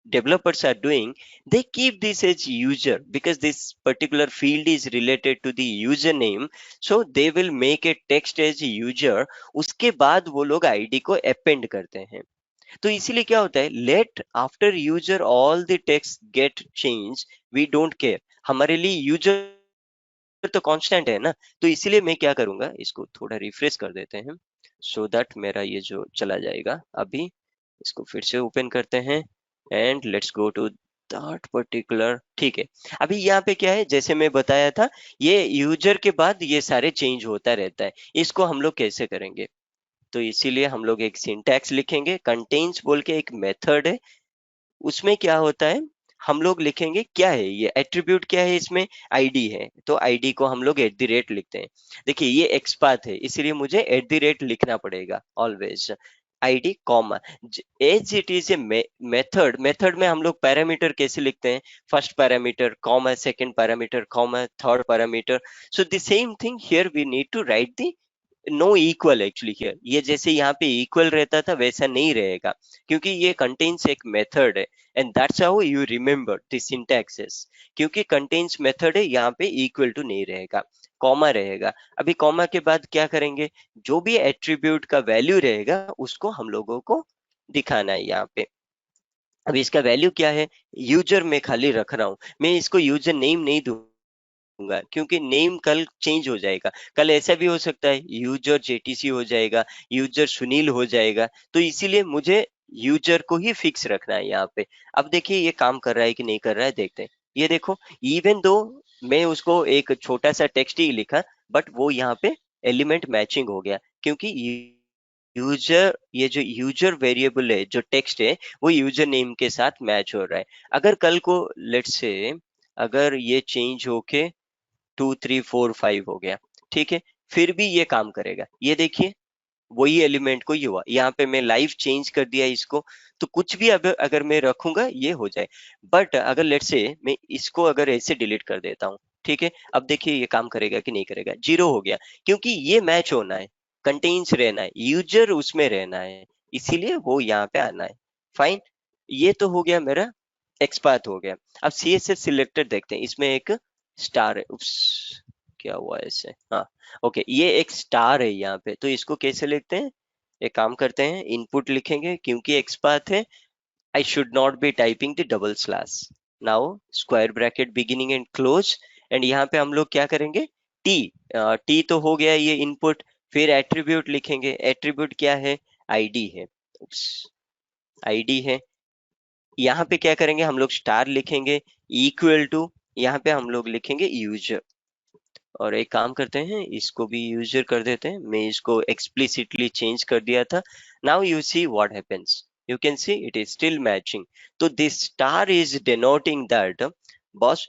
developers are doing, they keep this as user because this particular field is related to the username. So they will make a text as user. उसके बाद वो लोग id को append करते हैं. तो इसीलिए क्या होता है, let after user all the text get change, we don't care. हमारे लिए यूजर तो कांस्टेंट है ना. तो इसीलिए मैं क्या करूंगा, इसको थोड़ा रिफ्रेश कर देते हैं सो दैट मेरा ये जो चला जाएगा. अभी इसको फिर से ओपन करते हैं and let's go to that particular. ठीक है, अभी यहाँ पे क्या है, जैसे मैं बताया था, ये यूजर के बाद ये सारे चेंज होता रहता है. इसको हम लोग कैसे करेंगे, तो इसीलिए हम लोग एक सिंटैक्स लिखेंगे. कंटेन्स बोल के एक मेथड है, उसमें क्या होता है, हम लोग लिखेंगे क्या है ये एट्रीब्यूट, क्या है इसमें आईडी है, तो आईडी को हम लोग @ लिखते हैं. देखिए ये एक्सपाथ है, इसीलिए मुझे @ लिखना पड़ेगा always. ID comma, as it is a method. Method में हम लोग पैरामीटर कैसे लिखते हैं, first parameter comma, second parameter comma, third parameter. So the same thing here we need to write the no equal actually here. ये जैसे यहाँ पे इक्वल रहता था वैसा नहीं रहेगा, क्योंकि ये कंटेन्स एक मेथड है. And that's how you remember the syntaxes. क्योंकि कंटेन्स मेथड है, यहाँ पे इक्वल टू नहीं रहेगा, कॉमा रहेगा. अभी कॉमा के बाद क्या करेंगे, जो भी एट्रीब्यूट का वैल्यू रहेगा उसको हम लोगों को दिखाना है यहाँ पे. अभी इसका वैल्यू क्या है, यूजर में खाली रख रहा हूँ, मैं इसको यूजर नेम नहीं दूंगा क्योंकि नेम कल चेंज हो जाएगा. कल ऐसा भी हो सकता है यूजर जेटीसी हो जाएगा, यूजर सुनील हो जाएगा. तो इसीलिए मुझे यूजर को ही फिक्स रखना है यहाँ पे. अब देखिए ये काम कर रहा है कि नहीं कर रहा है, देखते हैं. ये देखो, इवन दो मैं उसको एक छोटा सा टेक्स्ट ही लिखा, बट वो यहाँ पे एलिमेंट मैचिंग हो गया, क्योंकि यूजर, ये जो यूजर वेरिएबल है, जो टेक्स्ट है, वो यूजर नेम के साथ मैच हो रहा है. अगर कल को लेट्स से अगर ये चेंज होके 2 3 4 5 हो गया, ठीक है, फिर भी ये काम करेगा. ये देखिए वही एलिमेंट को ये हुआ, यहाँ पे मैं लाइव चेंज कर दिया इसको, तो कुछ भी अगर मैं रखूंगा ये हो जाए. बट अगर लेट से मैं इसको अगर ऐसे डिलीट कर देता हूँ, ठीक है, अब देखिए ये काम करेगा कि नहीं करेगा. 0 हो गया, क्योंकि ये मैच होना है, कंटेन्स रहना है, यूजर उसमें रहना है, इसीलिए वो यहाँ पे आना है. फाइन, ये तो हो गया मेरा एक्सपाथ हो गया. अब CSS सिलेक्टर देखते हैं, इसमें एक स्टार है. उप्स, क्या हुआ ऐसे, हाँ ओके, ये एक स्टार है यहाँ पे, तो इसको कैसे लिखते हैं, एक काम करते हैं, इनपुट लिखेंगे, क्योंकि एक्सपाथ है, I should not be typing the double slash. Now square bracket beginning and close, and यहाँ पे हम लोग क्या करेंगे, टी. टी तो हो गया ये इनपुट. फिर एट्रीब्यूट लिखेंगे, एट्रीब्यूट क्या है, आईडी है. आईडी है. यहाँ पे क्या करेंगे, हम लोग स्टार लिखेंगे, इक्वल टू, यहाँ पे हम लोग लिखेंगे यूजर. और एक काम करते हैं, इसको भी यूजर कर देते हैं, मैं इसको एक्सप्लिसिटली चेंज कर दिया था. Now you see what happens, you can see it is still matching. So this star is denoting that boss,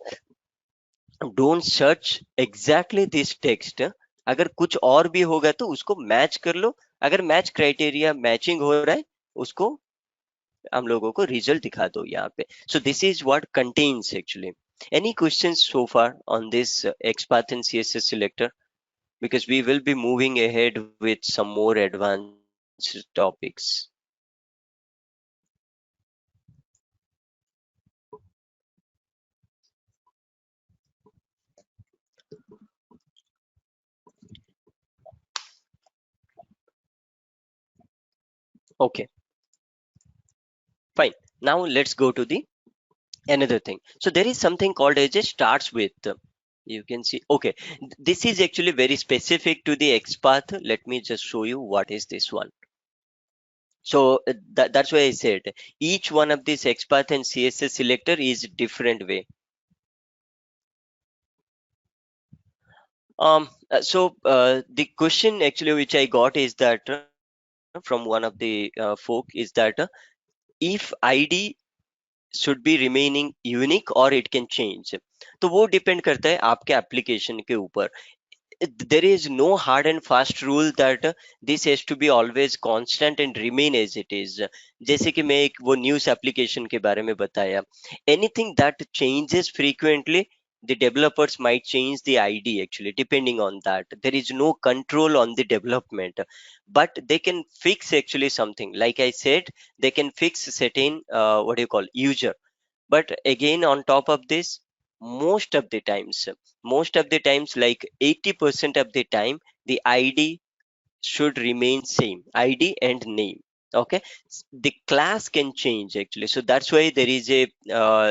don't search exactly this text. अगर कुछ और भी होगा तो उसको मैच कर लो, अगर मैच क्राइटेरिया मैचिंग हो रहा है उसको हम लोगों को रिजल्ट दिखा दो यहाँ पे. So this is what contains actually. Any questions so far on this XPath and CSS selector? Because we will be moving ahead with some more advanced topics. Okay, fine. Now let's go to the another thing. So there is something called as a starts with. You can see, okay, this is actually very specific to the XPath. Let me just show you what is this one. So that's why I said each one of these XPath and CSS selector is different way. The question actually which I got is that from one of the folk is that if ID should be remaining unique or it can change. तो वो depend करता है आपके application के ऊपर. there is no hard and fast rule that this has to be always constant and remain as it is. जैसे कि मैं एक वो न्यूज़ एप्लीकेशन के बारे में बताया, anything that changes frequently, the developers might change the ID actually depending on that. There is no control on the development, but they can fix actually something. Like I said, they can fix certain what do you call user. But again, on top of this, most of the times, like 80% of the time, the ID should remain same, ID and name. Okay. The class can change actually, so that's why there is a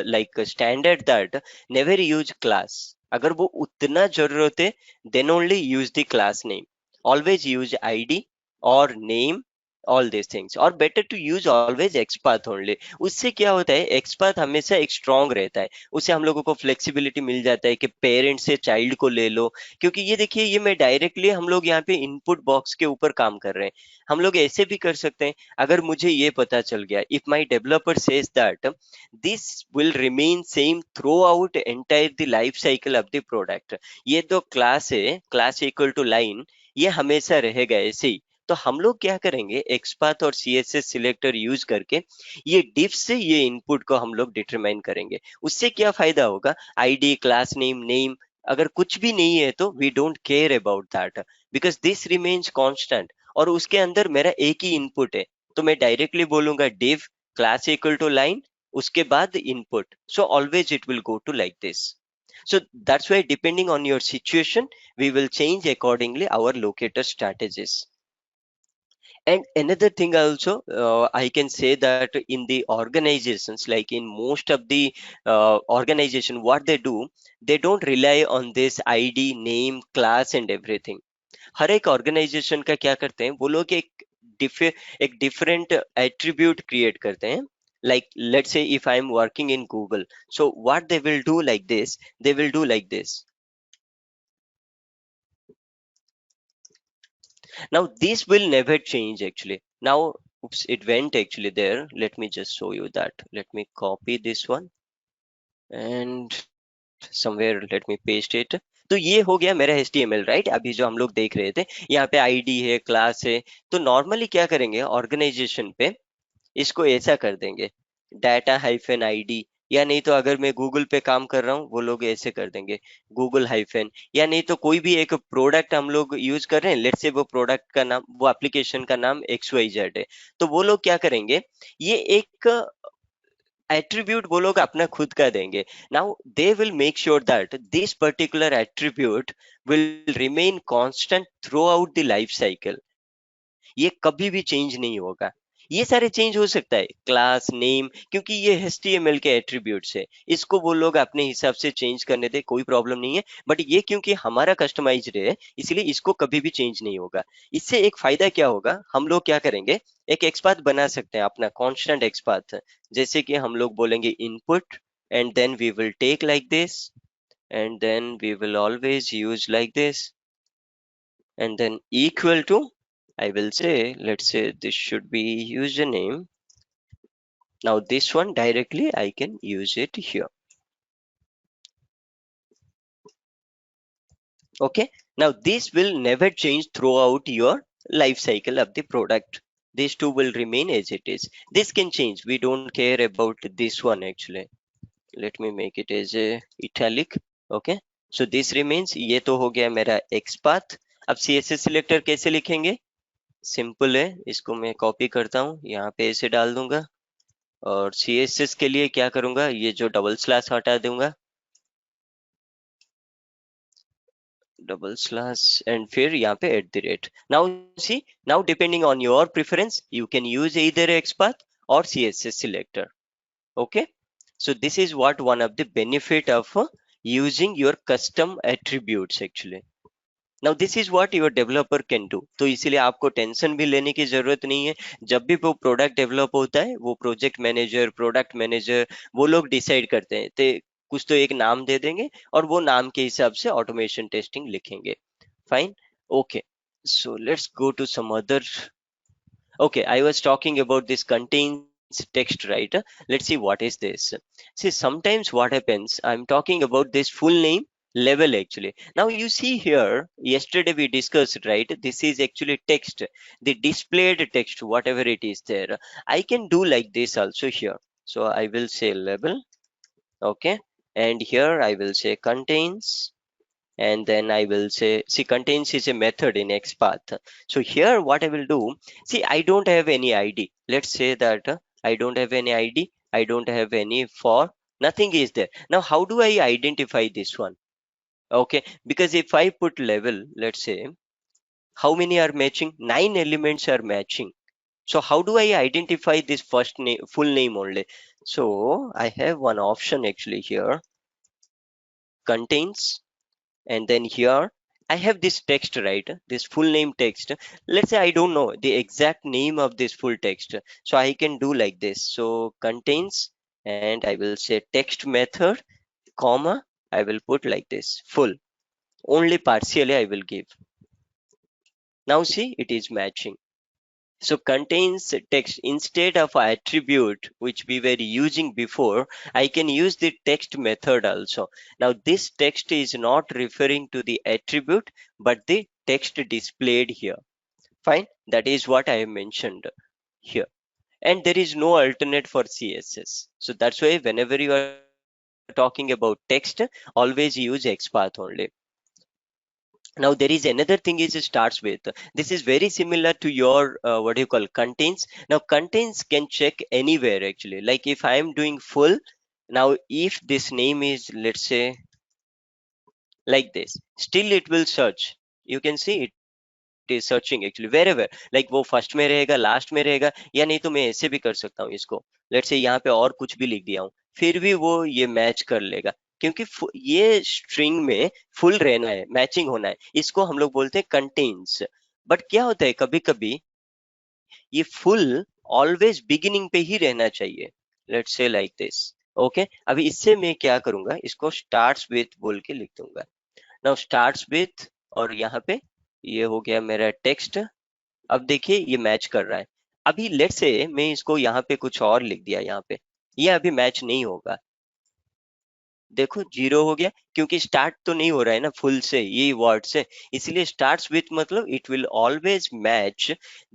like a standard that never use class. अगर वो उतना जरूरत है, then only use the class name. Always use ID or name, all these things, or better to use always XPath only. उससे क्या होता है, XPath हमेशा एक स्ट्रांग रहता है, उससे हम लोगों को फ्लेक्सिबिलिटी मिल जाता है कि पेरेंट से चाइल्ड को ले लो. क्योंकि ये देखिए, ये मैं डायरेक्टली, हम लोग यहाँ पे इनपुट बॉक्स के ऊपर काम कर रहे हैं. हम लोग ऐसे भी कर सकते हैं, अगर मुझे ये पता चल गया, if my developer says that this will remain same through out entire the life cycle of the product, ये तो क्लास है, क्लास इक्वल टू लाइन, ये हमेशा रहेगा ऐसे ही. तो हम लोग क्या करेंगे, एक्सपाथ और सीएसएस सिलेक्टर यूज करके ये डिफ से ये इनपुट को हम लोग डिटरमाइन करेंगे. उससे क्या फायदा होगा, आईडी, क्लास नेम, नेम, अगर कुछ भी नहीं है तो we don't care about that, because this remains constant. और उसके अंदर मेरा एक ही इनपुट है, तो मैं डायरेक्टली बोलूंगा div class equal to line, उसके बाद input. So always it will go to like this. So that's why depending on your situation, we will change accordingly our locator strategies. And another thing also, I can say that in the organizations, like in most of the organization, what they do, they don't rely on this ID, name, class and everything. हर एक organisation का क्या करते हैं वो लोग, एक different attribute create करते हैं. Like let's say if I am working in Google, so what they will do like this, they will do like this. Now this will never change actually. Now, oops, it went actually there. Let me just show you that. Let me copy this one and somewhere let me paste it. तो ये हो गया मेरा HTML, right. अभी जो हम लोग देख रहे थे, यहाँ पे आईडी है, क्लास है. तो नॉर्मली क्या करेंगे ऑर्गेनाइजेशन पे, इसको ऐसा कर देंगे, डाटा हाइफन आईडी. या नहीं तो अगर मैं गूगल पे काम कर रहा हूँ, वो लोग ऐसे कर देंगे, गूगल हाइफन. या नहीं तो कोई भी एक प्रोडक्ट हम लोग यूज कर रहे हैं, लेट्स से वो प्रोडक्ट का नाम, वो एप्लीकेशन का नाम XYZ है, तो वो लोग क्या करेंगे, ये एक एट्रीब्यूट वो लोग अपना खुद का देंगे. Now they will make sure that this particular attribute will remain constant through out the life cycle. ये कभी भी चेंज नहीं होगा. ये सारे चेंज हो सकता है, क्लास नेम, क्योंकि ये HTML के एट्रीब्यूट्स है, इसको वो लोग अपने हिसाब से चेंज करने दे, कोई प्रॉब्लम नहीं है. बट ये क्योंकि हमारा कस्टमाइज्ड है, इसलिए इसको कभी भी चेंज नहीं होगा. इससे एक फायदा क्या होगा, हम लोग क्या करेंगे, एक एक्सपाथ बना सकते हैं अपना कांस्टेंट एक्सपाथ. जैसे कि हम लोग बोलेंगे input and then we will take like this and then we will always use like this and then equal to, I will say, let's say this should be username. Now this one directly I can use it here. Okay. Now this will never change throughout your life cycle of the product. These two will remain as it is. This can change. We don't care about this one actually. Let me make it as a italic. Okay. So this remains. ये तो हो गया मेरा XPath. अब CSS selector कैसे लिखेंगे, simple है, इसको मैं कॉपी करता हूँ, यहाँ पे ऐसे डाल दूंगा. और CSS के लिए क्या करूंगा, ये जो डबल स्लैश हटा दूंगा, डबल स्लैश, एंड फिर यहाँ पे @. Now see, now depending on your preference you can use either XPath or CSS selector. Okay, so this is what one of the benefit of using your custom attributes actually. Now this is what your developer can do. तो इसीलिए आपको tension भी लेने की जरूरत नहीं है. जब भी वो प्रोडक्ट डेवलप होता है, वो प्रोजेक्ट मैनेजर, प्रोडक्ट मैनेजर, वो लोग डिसाइड करते हैं, तो कुछ तो एक नाम दे देंगे और वो नाम के हिसाब से ऑटोमेशन टेस्टिंग लिखेंगे. Fine. Okay, so let's go to some other. Okay, I was talking about this contains text, right? Let's see what is this. See, sometimes what happens, I'm talking about this full name level actually. Now you see here, yesterday we discussed, right? This is actually text, the displayed text, whatever it is there. I can do like this also here. So I will say level, okay, and here I will say contains, and then I will say, see, contains is a method in XPath. So here what I will do, see, I don't have any ID. Let's say that I don't have any ID, I don't have any for, nothing is there. Now how do I identify this one? Okay, because if I put level, let's say, how many are matching? 9 elements are matching. So how do I identify this first name, full name only? So I have one option actually here, contains, and then here I have this text, right? This full name text. Let's say I don't know the exact name of this full text. So I can do like this. So contains, and I will say text method, comma, I will put like this, full. Only partially I will give. Now see, it is matching. So contains text instead of attribute which we were using before, I can use the text method also. Now this text is not referring to the attribute but the text displayed here. Fine, that is what I have mentioned here. And there is no alternate for CSS. So that's why whenever you are talking about text, always use XPath only. Now there is another thing is it starts with, this is very similar to your what do you call, contains. Now contains can check anywhere actually, like if I am doing full, now if this name is, let's say, like this, still it will search. You can see it is searching actually wherever, like वो first में रहेगा, last में रहेगा, या नहीं तो मैं ऐसे भी कर सकता हूँ इसको, लेट्स से यहाँ पे और कुछ भी लिख दिया हूँ, फिर भी वो ये मैच कर लेगा, क्योंकि ये स्ट्रिंग में फुल रहना है, मैचिंग होना है, इसको हम लोग बोलते हैं कंटेन्स। बट क्या होता है कभी कभी ये फुल ऑलवेज बिगिनिंग पे ही रहना चाहिए, let's say like this. Okay, अभी इससे मैं क्या करूंगा, इसको स्टार्ट्स विथ बोल के लिख दूंगा। नाउ स्टार्ट्स विथ, और यहाँ पे ये हो गया मेरा टेक्स्ट। अब देखिए ये मैच कर रहा है। अभी लेट्स से मैं इसको यहाँ पे कुछ और लिख दिया यहाँ पे, ये अभी मैच नहीं होगा। देखो जीरो हो गया, क्योंकि स्टार्ट तो नहीं हो रहा है ना फुल से, ये वर्ड से, इसलिए स्टार्ट्स विथ मतलब it will always match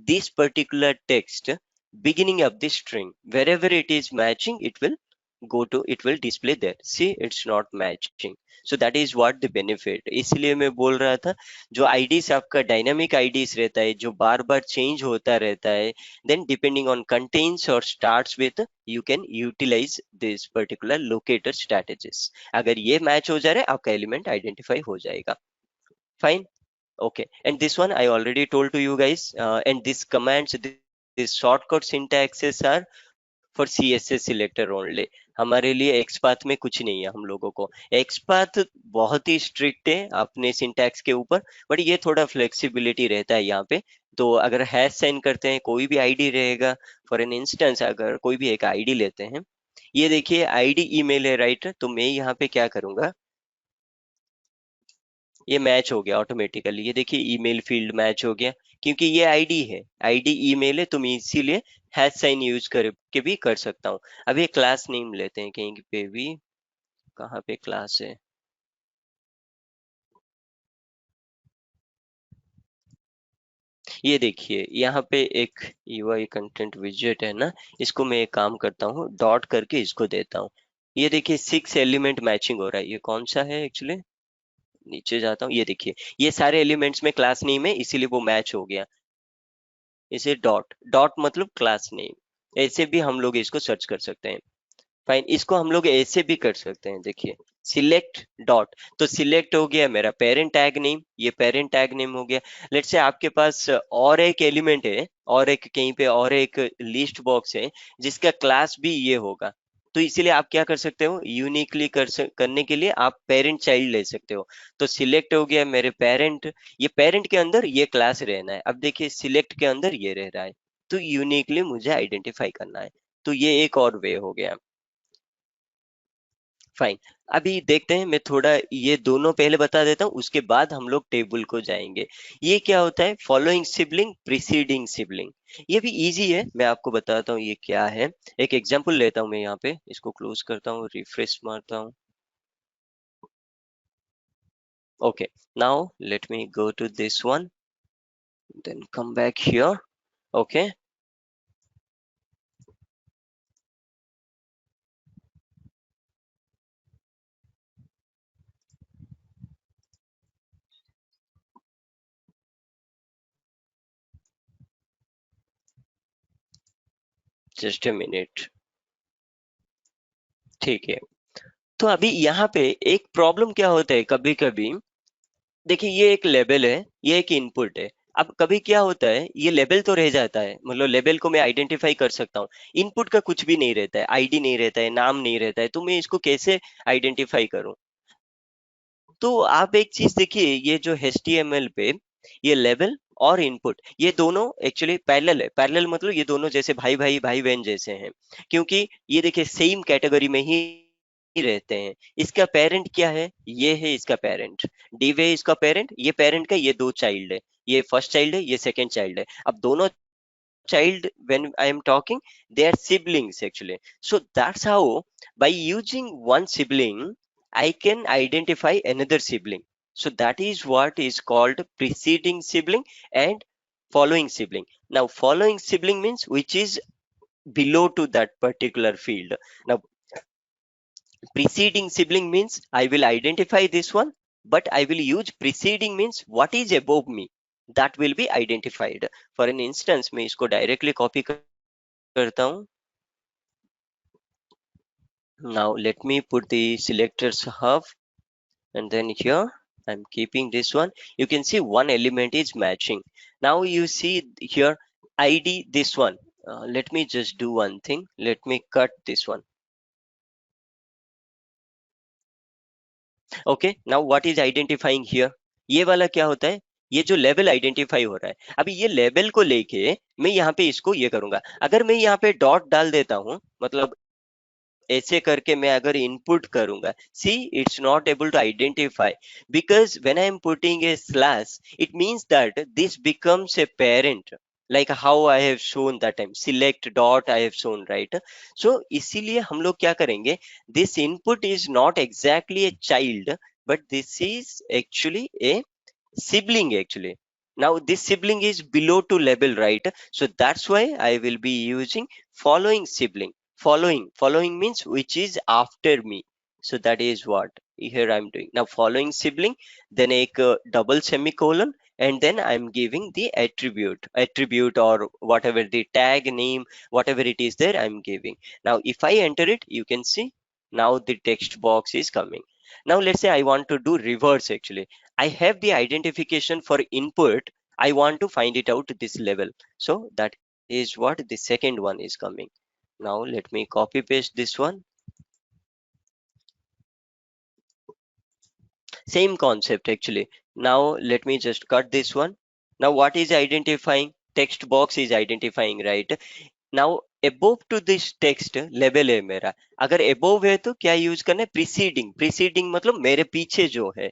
this particular text beginning of this string, wherever it is matching it will go to, it will display there, see it's not matching. So that is what the benefit, इसलिए मैं बोल रहा था, जो IDs आपका dynamic IDs रहता है, जो बार बार चेंज होता रहता है, then depending on contains or starts with, you can utilize this particular locator strategies। अगर ये मैच हो जा रहा है आपका एलिमेंट आइडेंटिफाई हो जाएगा। Fine, okay, and this one I already told to you guys, and this commands, this shortcut syntaxes are for CSS selector only. हमारे लिए एक्सपाथ में कुछ नहीं है, हम लोगों को एक्सपाथ बहुत ही स्ट्रिक्ट है अपने सिंटैक्स के ऊपर, बट ये थोड़ा फ्लेक्सिबिलिटी रहता है यहाँ पे। तो अगर हैश साइन करते हैं, कोई भी आईडी रहेगा, फॉर एन इंस्टेंस अगर कोई भी एक आईडी लेते हैं, ये देखिए आईडी ईमेल है, राइट? तो मैं यहाँ पे क्या करूंगा, ये मैच हो गया ऑटोमेटिकली, ये देखिए ईमेल फील्ड मैच हो गया, क्योंकि ये आईडी है, आईडी ईमेल है, तो मैं इसीलिए हैश साइन यूज करके भी कर सकता हूँ। अब ये क्लास नेम लेते हैं कहीं पे भी, कहाँ पे क्लास है, ये देखिए यहाँ पे एक यूआई कंटेंट विजेट है ना, इसको मैं एक काम करता हूँ, डॉट करके इसको देता हूँ। ये देखिए 6 एलिमेंट मैचिंग हो रहा है, ये कौन सा है एक्चुअली, नीचे जाता हूँ, ये देखिए ये सारे एलिमेंट्स में क्लास नेम है, इसीलिए वो मैच हो गया। इसे डॉट, डॉट मतलब क्लास नेम, ऐसे भी हम लोग इसको सर्च कर सकते हैं। फाइन, इसको हम लोग ऐसे भी कर सकते हैं, देखिए सिलेक्ट डॉट, तो सिलेक्ट हो गया मेरा पेरेंट टैग नेम, ये पेरेंट टैग नेम हो गया। लेट्स से आपके पास और एक एलिमेंट है, और एक कहीं पे और एक लिस्ट बॉक्स है जिसका क्लास भी ये होगा, तो इसीलिए आप क्या कर सकते हो, यूनिकली करने के लिए आप पेरेंट चाइल्ड ले सकते हो। तो सिलेक्ट हो गया मेरे पेरेंट, ये पेरेंट के अंदर ये क्लास रहना है, अब देखिए सिलेक्ट के अंदर ये रह रहा है, तो यूनिकली मुझे आइडेंटिफाई करना है। तो ये एक और वे हो गया। फाइन, अभी देखते हैं, मैं थोड़ा ये दोनों पहले बता देता हूँ, उसके बाद हम लोग टेबल को जाएंगे। ये क्या होता है, फॉलोइंग सिबलिंग, प्रीसीडिंग सिबलिंग, ये भी इजी है, मैं आपको बताता हूँ ये क्या है। एक एग्जांपल लेता हूँ मैं, यहाँ पे इसको क्लोज करता हूँ, रिफ्रेश मारता हूँ। Okay, now let me go to this one, then come back here. Okay, just a minute. ठीक है, तो अभी यहाँ पे एक प्रॉब्लम क्या होता है कभी कभी। देखिए ये एक लेबल है, ये एक इनपुट है। अब कभी क्या होता है, ये लेबल तो रह जाता है, मतलब लेबल को मैं आइडेंटिफाई कर सकता हूँ। इनपुट का कुछ भी नहीं रहता है, आईडी नहीं रहता है, नाम नहीं रहता है, तो मैं इसको कैसे आइडेंटिफाई करूँ। तो आप एक चीज देखिए, ये जो HTML पे ये लेवल और इनपुट ये दोनों एक्चुअली पैरेलल है। पैरेलल मतलब ये दोनों जैसे भाई भाई भाई बहन जैसे हैं, क्योंकि ये देखिए सेम कैटेगरी में ही रहते हैं। इसका पेरेंट क्या है, ये है इसका पेरेंट, डिव है इसका पेरेंट, ये पेरेंट का ये दो चाइल्ड है, ये फर्स्ट चाइल्ड है ये सेकंड चाइल्ड है। अब दोनों child, when I am talking, they are siblings actually. So that's how by using one sibling I can identify another sibling. So that is what is called preceding sibling and following sibling. Now following sibling means which is below to that particular field. Now preceding sibling means I will identify this one, but I will use preceding means what is above me, that will be identified. For an instance मैं इसको directly copy करता हूँ. Now let me put the selectors hub, and then here I'm keeping this one. You can see one element is matching. Now you see here ID this one. Let me just do one thing. Let me cut this one. Okay. Now what is identifying here? ये वाला क्या होता है? ये जो level identify हो रहा है, अभी ये लेवल को लेके मैं यहाँ पे इसको ये करूंगा। अगर मैं यहाँ पे डॉट डाल देता हूँ, मतलब ऐसे करके मैं अगर इनपुट करूंगा, see it's not able to identify, because when I am putting a slash it means that this becomes a parent, like how I have shown that time select dot I have shown, right? So इसीलिए हम लोग क्या करेंगे, this input is not exactly a child, but this is actually a sibling actually. Now this sibling is below to level, right? So that's why I will be using following sibling. Following means which is after me. So that is what here I'm doing. Now following sibling, then a double semicolon, and then I'm giving the attribute or whatever the tag name, whatever it is there, I'm giving. Now if I enter it, you can see now the text box is coming. Now let's say I want to do reverse actually. I have the identification for input. I want to find it out to this level. So that is what the second one is coming. Now let me copy paste this one. Same concept actually. Now let me just cut this one. Now what is identifying? Text box is identifying, right? Now above to this text level है मेरा। अगर above है तो क्या use करना है, preceding मतलब मेरे पीछे जो है।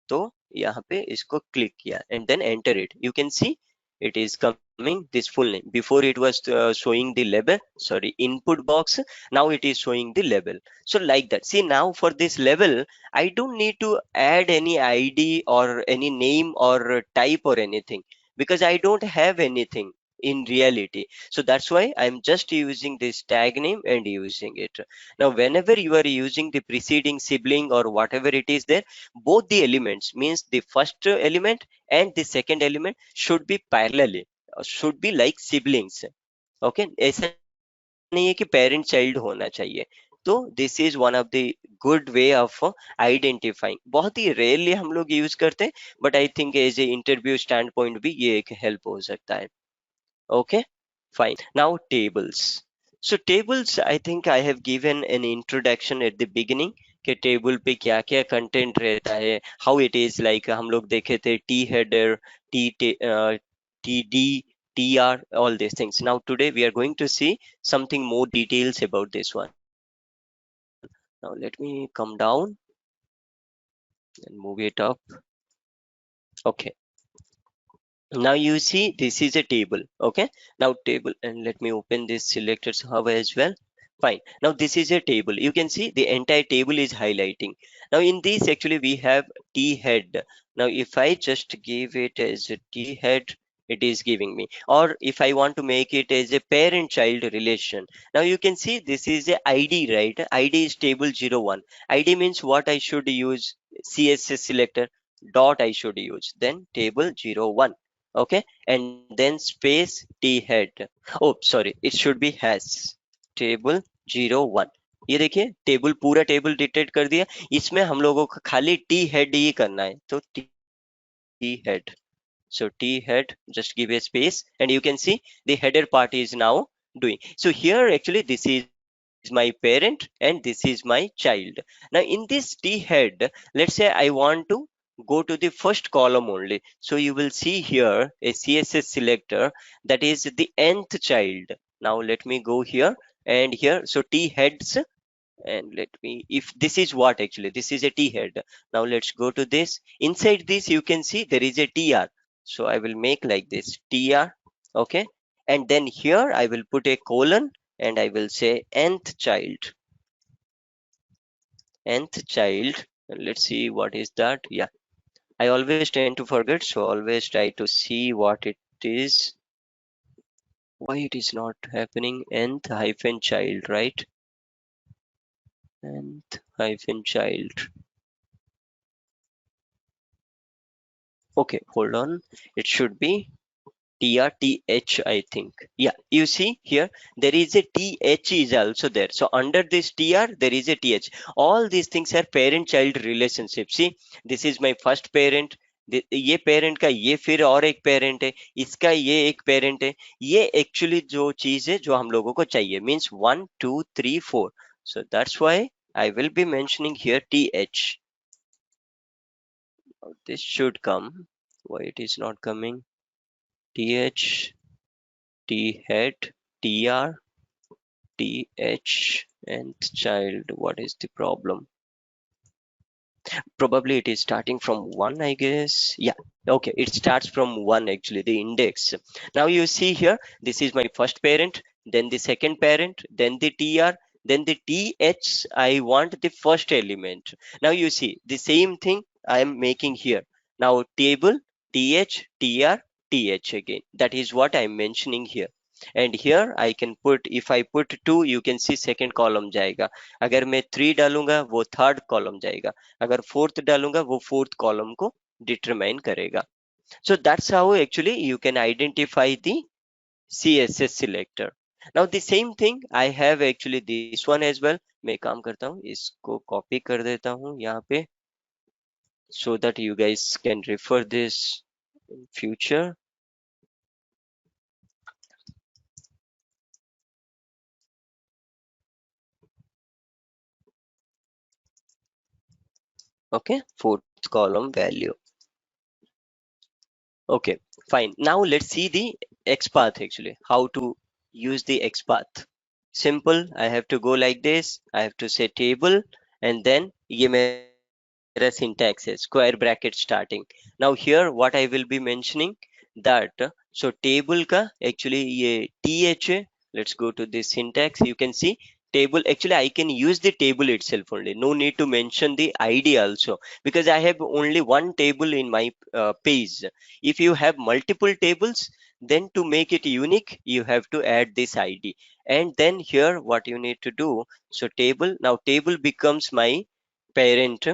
तो यहाँ पे इसको क्लिक किया and then enter it, you can see it is coming this full name. Before it was showing the label, sorry, input box, now it is showing the label. So like that, see now for this level I don't need to add any ID or any name or type or anything, because I don't have anything in reality. So that's why I'm just using this tag name and using it. Now whenever you are using the preceding sibling or whatever it is there, both the elements means the first element and the second element should be parallel, should be like siblings. Okay, ऐसा नहीं है कि parent child होना चाहिए। तो this is one of the good way of identifying. बहुत ही rarely हम लोग यूज करते हैं, but I think as a interview standpoint भी ये एक हेल्प हो सकता है। Okay, fine. Now tables. So tables, I think I have given an introduction at the beginning कि टेबल पे क्या क्या कंटेंट रहता है, हाउ इट इज लाइक हम लोग देखे थे T header, T T D, T R, all these things. Now today we are going to see something more details about this one. Now let me come down and move it up. Okay. Now you see this is a table. Okay, now table, and let me open this selectors hub as well. Fine, now this is a table. You can see the entire table is highlighting. Now in this actually we have T head. Now if I just give it as a T head, it is giving me. Or if I want to make it as a parent child relation, now you can see this is a ID, right? ID is table 01. ID means what I should use, CSS selector dot I should use, then table 01. Okay, and then space T head. Oh sorry, it should be has table 01. ये देखिए table, पूरा table detect कर दिया। इसमें हम लोगों को खाली टी हेड ही करना है, तो T head, so T head, just give a space and you can see the header part is now doing. So here actually this is my parent and this is my child. Now in this T head, let's say I want to go to the first column only. So you will see here a CSS selector that is the nth child. Now let me go here and here. So T heads, and let me, if this is what actually, this is a T head. Now let's go to this. Inside this you can see there is a TR. So I will make like this TR. Okay, and then here I will put a colon and I will say nth child. Nth child, and let's see what is that. Yeah, I always tend to forget, so always try to see what it is. Why it is not happening? Nth hyphen child, right? Nth hyphen child. Okay, hold on. It should be TRTH, I think. Yeah, you see here, there is a TH is also there. So under this TR, there is a TH. All these things are parent-child relationship. See, this is my first parent. ये parent का ये फिर और एक parent है, इसका ये एक पेरेंट है। ये एक्चुअली जो चीज है जो हम लोगों को चाहिए, means 1 2 3 4. So that's why I will be mentioning here TH. This should come. Why it is not coming? TH, T head, TR, TH, and child. What is the problem? Probably it is starting from 1, I guess. Yeah, okay, it starts from 1 actually, the index. Now you see here, this is my first parent, then the second parent, then the TR, then the TH. I want the first element. Now you see the same thing I am making here. Now table TH, TR, TH again. That is what I am mentioning here. And here I can put, if I put 2, you can see second column जाएगा। अगर मैं 3 डालूंगा वो third column जाएगा। अगर fourth डालूंगा वो fourth column को डिटरमाइन करेगा। So that's how actually you can identify the CSS selector. Now the same thing I have actually this one as well. मैं एक काम करता हूँ, इसको कॉपी कर देता हूँ यहाँ पे, so that you guys can refer this in future. Okay, fourth column value. Okay, fine. Now let's see the XPath actually, how to use the XPath. Simple, I have to go like this. I have to say table and then ये मेरा syntax है, square bracket starting. Now here what I will be mentioning that, so table का actually ये th है. Let's go to this syntax. You can see table, actually I can use the table itself only. No need to mention the ID also, because I have only one table in my page. If you have multiple tables, then to make it unique, you have to add this ID. And then here what you need to do, so table, now table becomes my parent,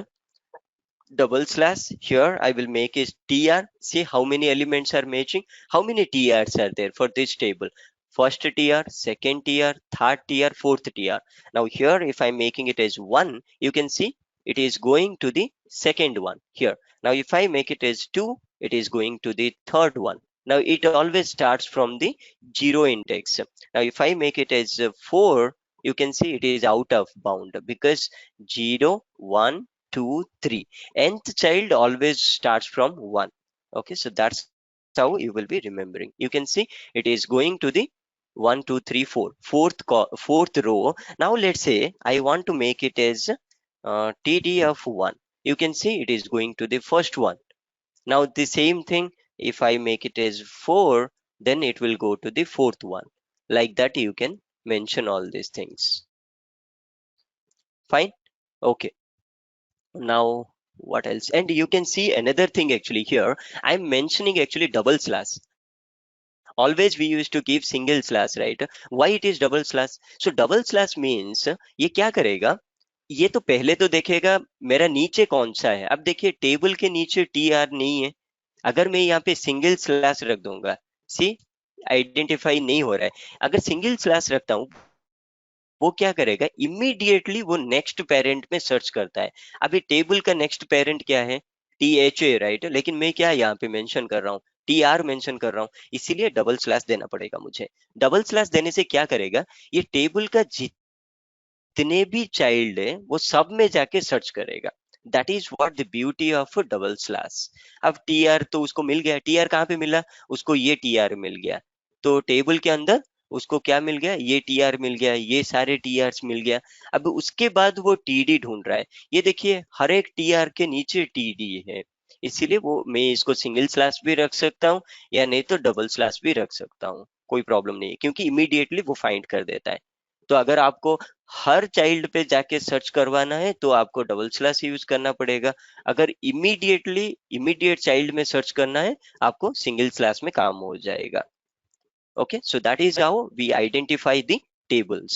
double slash, here I will make is tr. See how many elements are matching, how many trs are there for this table. First tr, second tr, third tr, fourth tr. Now here if I'm making it as 1, you can see it is going to the second one here. Now if I make it as 2, it is going to the third one. Now it always starts from the 0 index. Now if I make it as 4, you can see it is out of bound, because 0 1 2 3, nth child always starts from 1. Okay, so that's how you will be remembering. You can see it is going to the 1 2 3 4, fourth row. Now let's say I want to make it as td of 1. You can see it is going to the first one. Now the same thing, if I make it as 4, then it will go to the fourth one. Like that you can mention all these things. Fine. Okay. Now what else? And you can see another thing actually here. I'm mentioning actually double slash. Always we used to give single slash, right? Why it is double slash? So double slash means ये क्या करेगा, ये तो पहले तो देखेगा मेरा नीचे कौन सा है। अब देखिए टेबल के नीचे टी आर नहीं है। अगर मैं यहाँ पे सिंगल स्लैश रख दूंगा, सी आइडेंटिफाई नहीं हो रहा है। अगर सिंगल स्लैश रखता हूँ, वो क्या करेगा, इमीडिएटली वो नेक्स्ट पेरेंट में सर्च करता है। अभी टेबल का नेक्स्ट पेरेंट क्या है, टी एच ए, राइट? लेकिन मैं क्या यहाँ पे मेंशन कर रहा हूँ, टी आर मेंशन कर रहा हूँ, इसीलिए डबल स्लैश देना पड़ेगा मुझे। डबल स्लैश देने से क्या करेगा, ये टेबल का जितने भी चाइल्ड है वो सब में जाके सर्च करेगा। That is what the beauty of double slash. अब टी आर तो उसको मिल गया, टी आर कहाँ पे मिला, उसको ये टी आर मिल गया। तो टेबल के अंदर उसको क्या मिल गया, ये टी आर मिल गया, ये सारे टी आर मिल गया। अब उसके बाद वो टी डी ढूंढ रहा है। ये देखिए हर एक टी आर के नीचे टी डी है। इसीलिए वो मैं इसको सिंगल स्लैश भी रख सकता हूँ, या नहीं तो डबल स्लैश भी रख सकता हूँ, कोई प्रॉब्लम नहीं है, क्योंकि इमीडिएटली वो फाइंड कर देता है। तो अगर आपको हर चाइल्ड पे जाके सर्च करवाना है तो आपको डबल स्लैश यूज करना पड़ेगा। अगर इमीडिएट चाइल्ड में सर्च करना है, आपको सिंगल स्लैश में काम हो जाएगा। Okay, so that is how we identify the tables.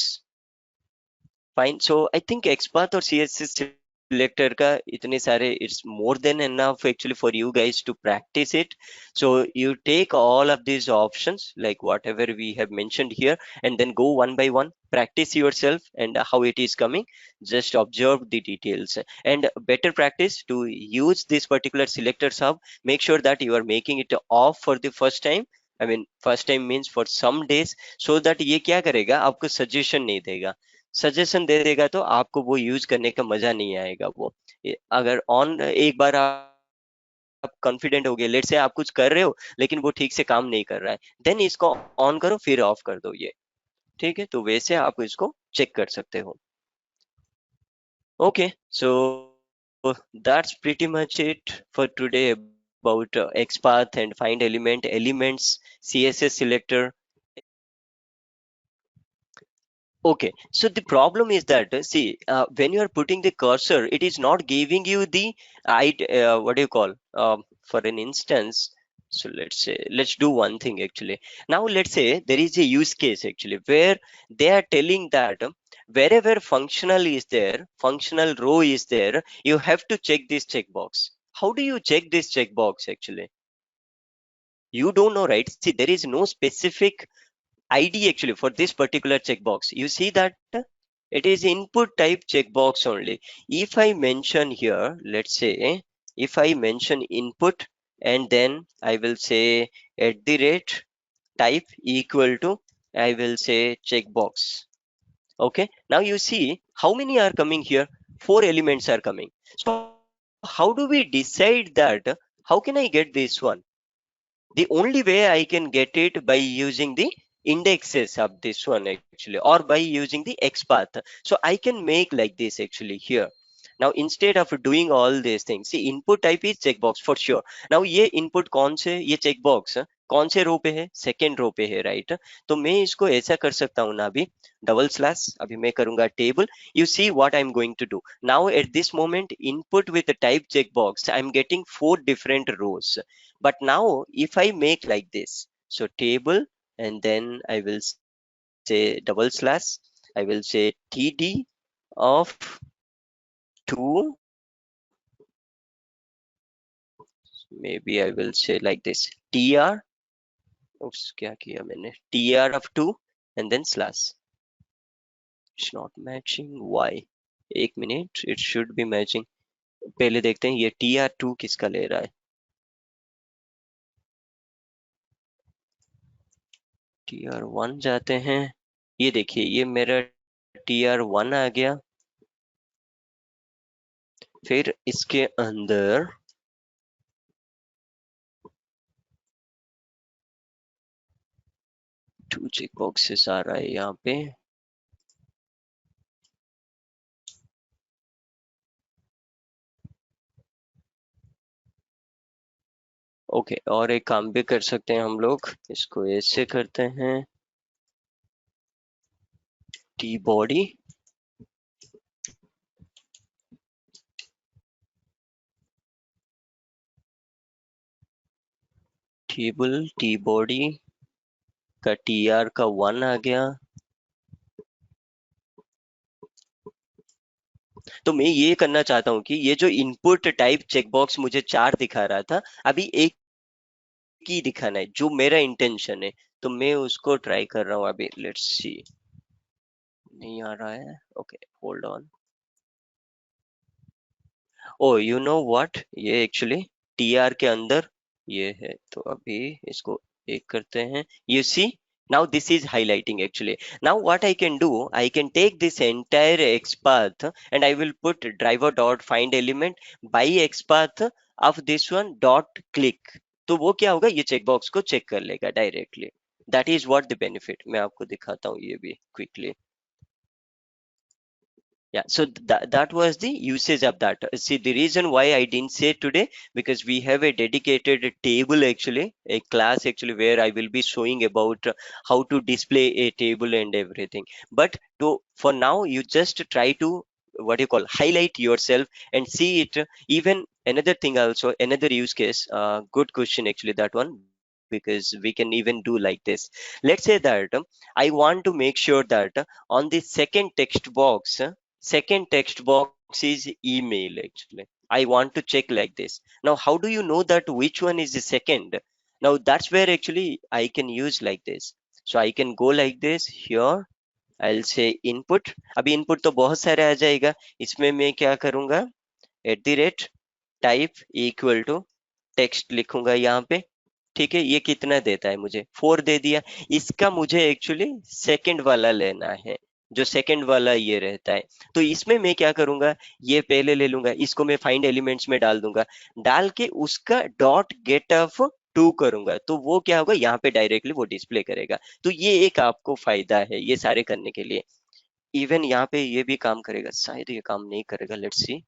Fine, so I think XPath और CSS selector का इतने सारे, it's more than enough actually for you guys to practice it. So you take all of these options like whatever we have mentioned here, and then go one by one, practice yourself and how it is coming. Just observe the details, and better practice to use this particular selector sub. Make sure that you are making it off for the first time. I mean first time means for some days, so that ये क्या करेगा, आपको suggestion नहीं देगा। Suggestion दे देगा तो आपको वो यूज करने का मजा नहीं आएगा। वो अगर ऑन एक बार आप कॉन्फिडेंट हो गए, लेट से आप कुछ कर रहे हो लेकिन वो ठीक से काम नहीं कर रहा है, देन इसको ऑन करो फिर ऑफ कर दो ये। ठीक है, तो वैसे आप इसको चेक कर सकते हो। Okay, so that's pretty much it for today about XPath and find elements, CSS selector. Okay, so the problem is that see, when you are putting the cursor, it is not giving you the what do you call, for an instance. So let's do one thing actually. Now let's say there is a use case actually where they are telling that wherever functional is there, functional row is there, you have to check this checkbox. How do you check this checkbox actually? You don't know, right? See, there is no specific ID actually for this particular checkbox. You see that it is input type checkbox only. If I mention here, let's say, if I mention input and then I will say at the rate type equal to, I will say checkbox. Okay, now you see how many are coming here? 4 elements are coming. So how do we decide that? How can I get this one? The only way I can get it by using the indexes of this one actually, or by using the XPath. So I can make like this actually here. Now instead of doing all these things, see input type is checkbox for sure. Now ये input कौन से, ये checkbox कौन से रो पे है, second row पे है, राइट? तो मैं इसको ऐसा कर सकता हूँ ना, अभी डबल स्लैश, अभी मैं करूंगा table. You see what I am going to do now at this moment, input with type checkbox, I am getting 4 different rows. But now if I make like this, so table, and then I will say double slash, I will say td of 2, maybe I will say like this tr, oops क्या किया मैंने, tr of 2 and then slash. It's not matching, why? एक minute, it should be matching. पहले देखते हैं ये tr2 किसका ले रहा है। tr1 जाते हैं, ये देखिए ये मेरा tr1 आ गया। फिर इसके अंदर 2 चेक बॉक्सेस आ रहा है यहाँ पे। ओके, और एक काम भी कर सकते हैं हम लोग, इसको ऐसे करते हैं, T body table T body का टी आर का 1 आ गया। तो मैं ये करना चाहता हूँ कि ये जो इनपुट टाइप चेकबॉक्स मुझे 4 दिखा रहा था, अभी एक ही दिखाना है जो मेरा इंटेंशन है। तो मैं उसको ट्राई कर रहा हूँ अभी, लेट्स सी। नहीं आ रहा है, okay hold on. Oh you know what, ये एक्चुअली टीआर के अंदर ये है। तो अभी इसको एक करते हैं, you see, now this is highlighting actually. Now what I can do, I can take this entire XPath and I will put driver dot find element by XPath of this one dot click. तो वो क्या होगा, ये checkbox को check कर लेगा directly. That is what the benefit. मैं आपको दिखाता हूँ ये भी quickly. Yeah, so that was the usage of that. See, the reason why I didn't say today, because we have a dedicated table actually, a class actually where I will be showing about how to display a table and everything. But to for now, you just try to what you call highlight yourself and see it. Even another thing also, another use case. Good question actually that one, because we can even do like this. Let's say that I want to make sure that on the second text box is email actually. I want to check like this. Now, how do you know that which one is the second? Now, that's where actually I can use like this. So I can go like this here. I'll say input. अभी input तो बहुत सारे आ जाएगा। इसमें मैं क्या करूंगा, at the rate type equal to text लिखूंगा यहाँ पे। ठीक है, ये कितना देता है मुझे, 4 दे दिया। इसका मुझे एक्चुअली सेकंड वाला लेना है, जो सेकंड वाला ये रहता है। तो इसमें मैं क्या करूंगा, ये पहले ले लूंगा, इसको मैं फाइंड एलिमेंट्स में डाल दूंगा। डाल के उसका डॉट गेट ऑफ टू करूंगा, तो वो क्या होगा, यहाँ पे डायरेक्टली वो डिस्प्ले करेगा। तो ये एक आपको फायदा है ये सारे करने के लिए। इवन यहाँ पे ये भी काम करेगा, शायद ये काम नहीं करेगा, लेट्स सी।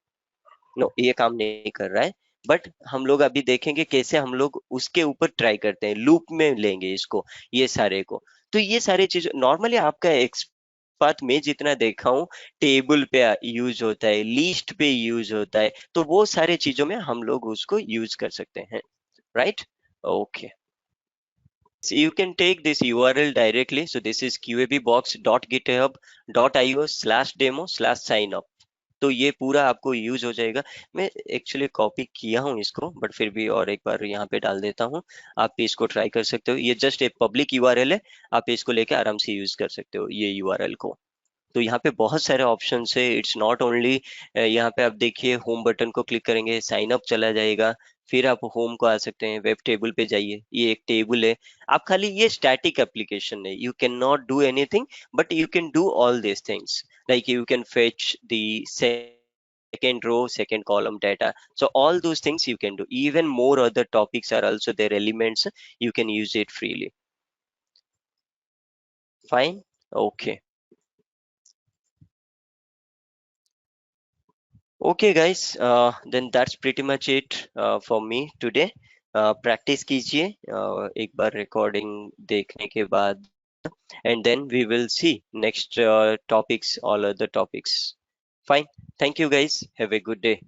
नो, ये काम नहीं कर रहा है। बट हम लोग अभी देखेंगे कैसे हम लोग उसके ऊपर ट्राई करते हैं, लूप में लेंगे इसको, ये सारे को। तो ये सारे चीज नॉर्मली आपका एक्सपाथ में जितना देखा हूँ, टेबल पे यूज होता है, लिस्ट पे यूज होता है, तो वो सारे चीजों में हम लोग उसको यूज कर सकते हैं, right. Okay, so you can take this URL directly. So this is qabbox.github.io/demo/signup. तो ये पूरा आपको यूज हो जाएगा। मैं एक्चुअली कॉपी किया हूँ इसको, बट फिर भी और एक बार यहाँ पे डाल देता हूँ। आप इसको ट्राई कर सकते हो, ये जस्ट एक पब्लिक यूआरएल है। आप इसको लेके आराम से यूज कर सकते हो ये यूआरएल को। तो यहाँ पे बहुत सारे ऑप्शन है, इट्स नॉट ओनली। यहाँ पे आप देखिए, होम बटन को क्लिक करेंगे, साइन अप चला जाएगा। फिर आप होम को आ सकते हैं, वेब टेबल पे जाइए, ये एक टेबल है। आप खाली, ये स्टैटिक एप्लीकेशन है, you can not do anything, but you can do all this things, like you can fetch the second row, second column data. So all those things you can do. Even more other topics are also there, elements, you can use it freely. Fine. Okay. Okay guys, then that's pretty much it for me today. Practice कीजिए एक बार recording देखने के बाद, and then we will see next topics, all other topics. Fine. Thank you guys. Have a good day.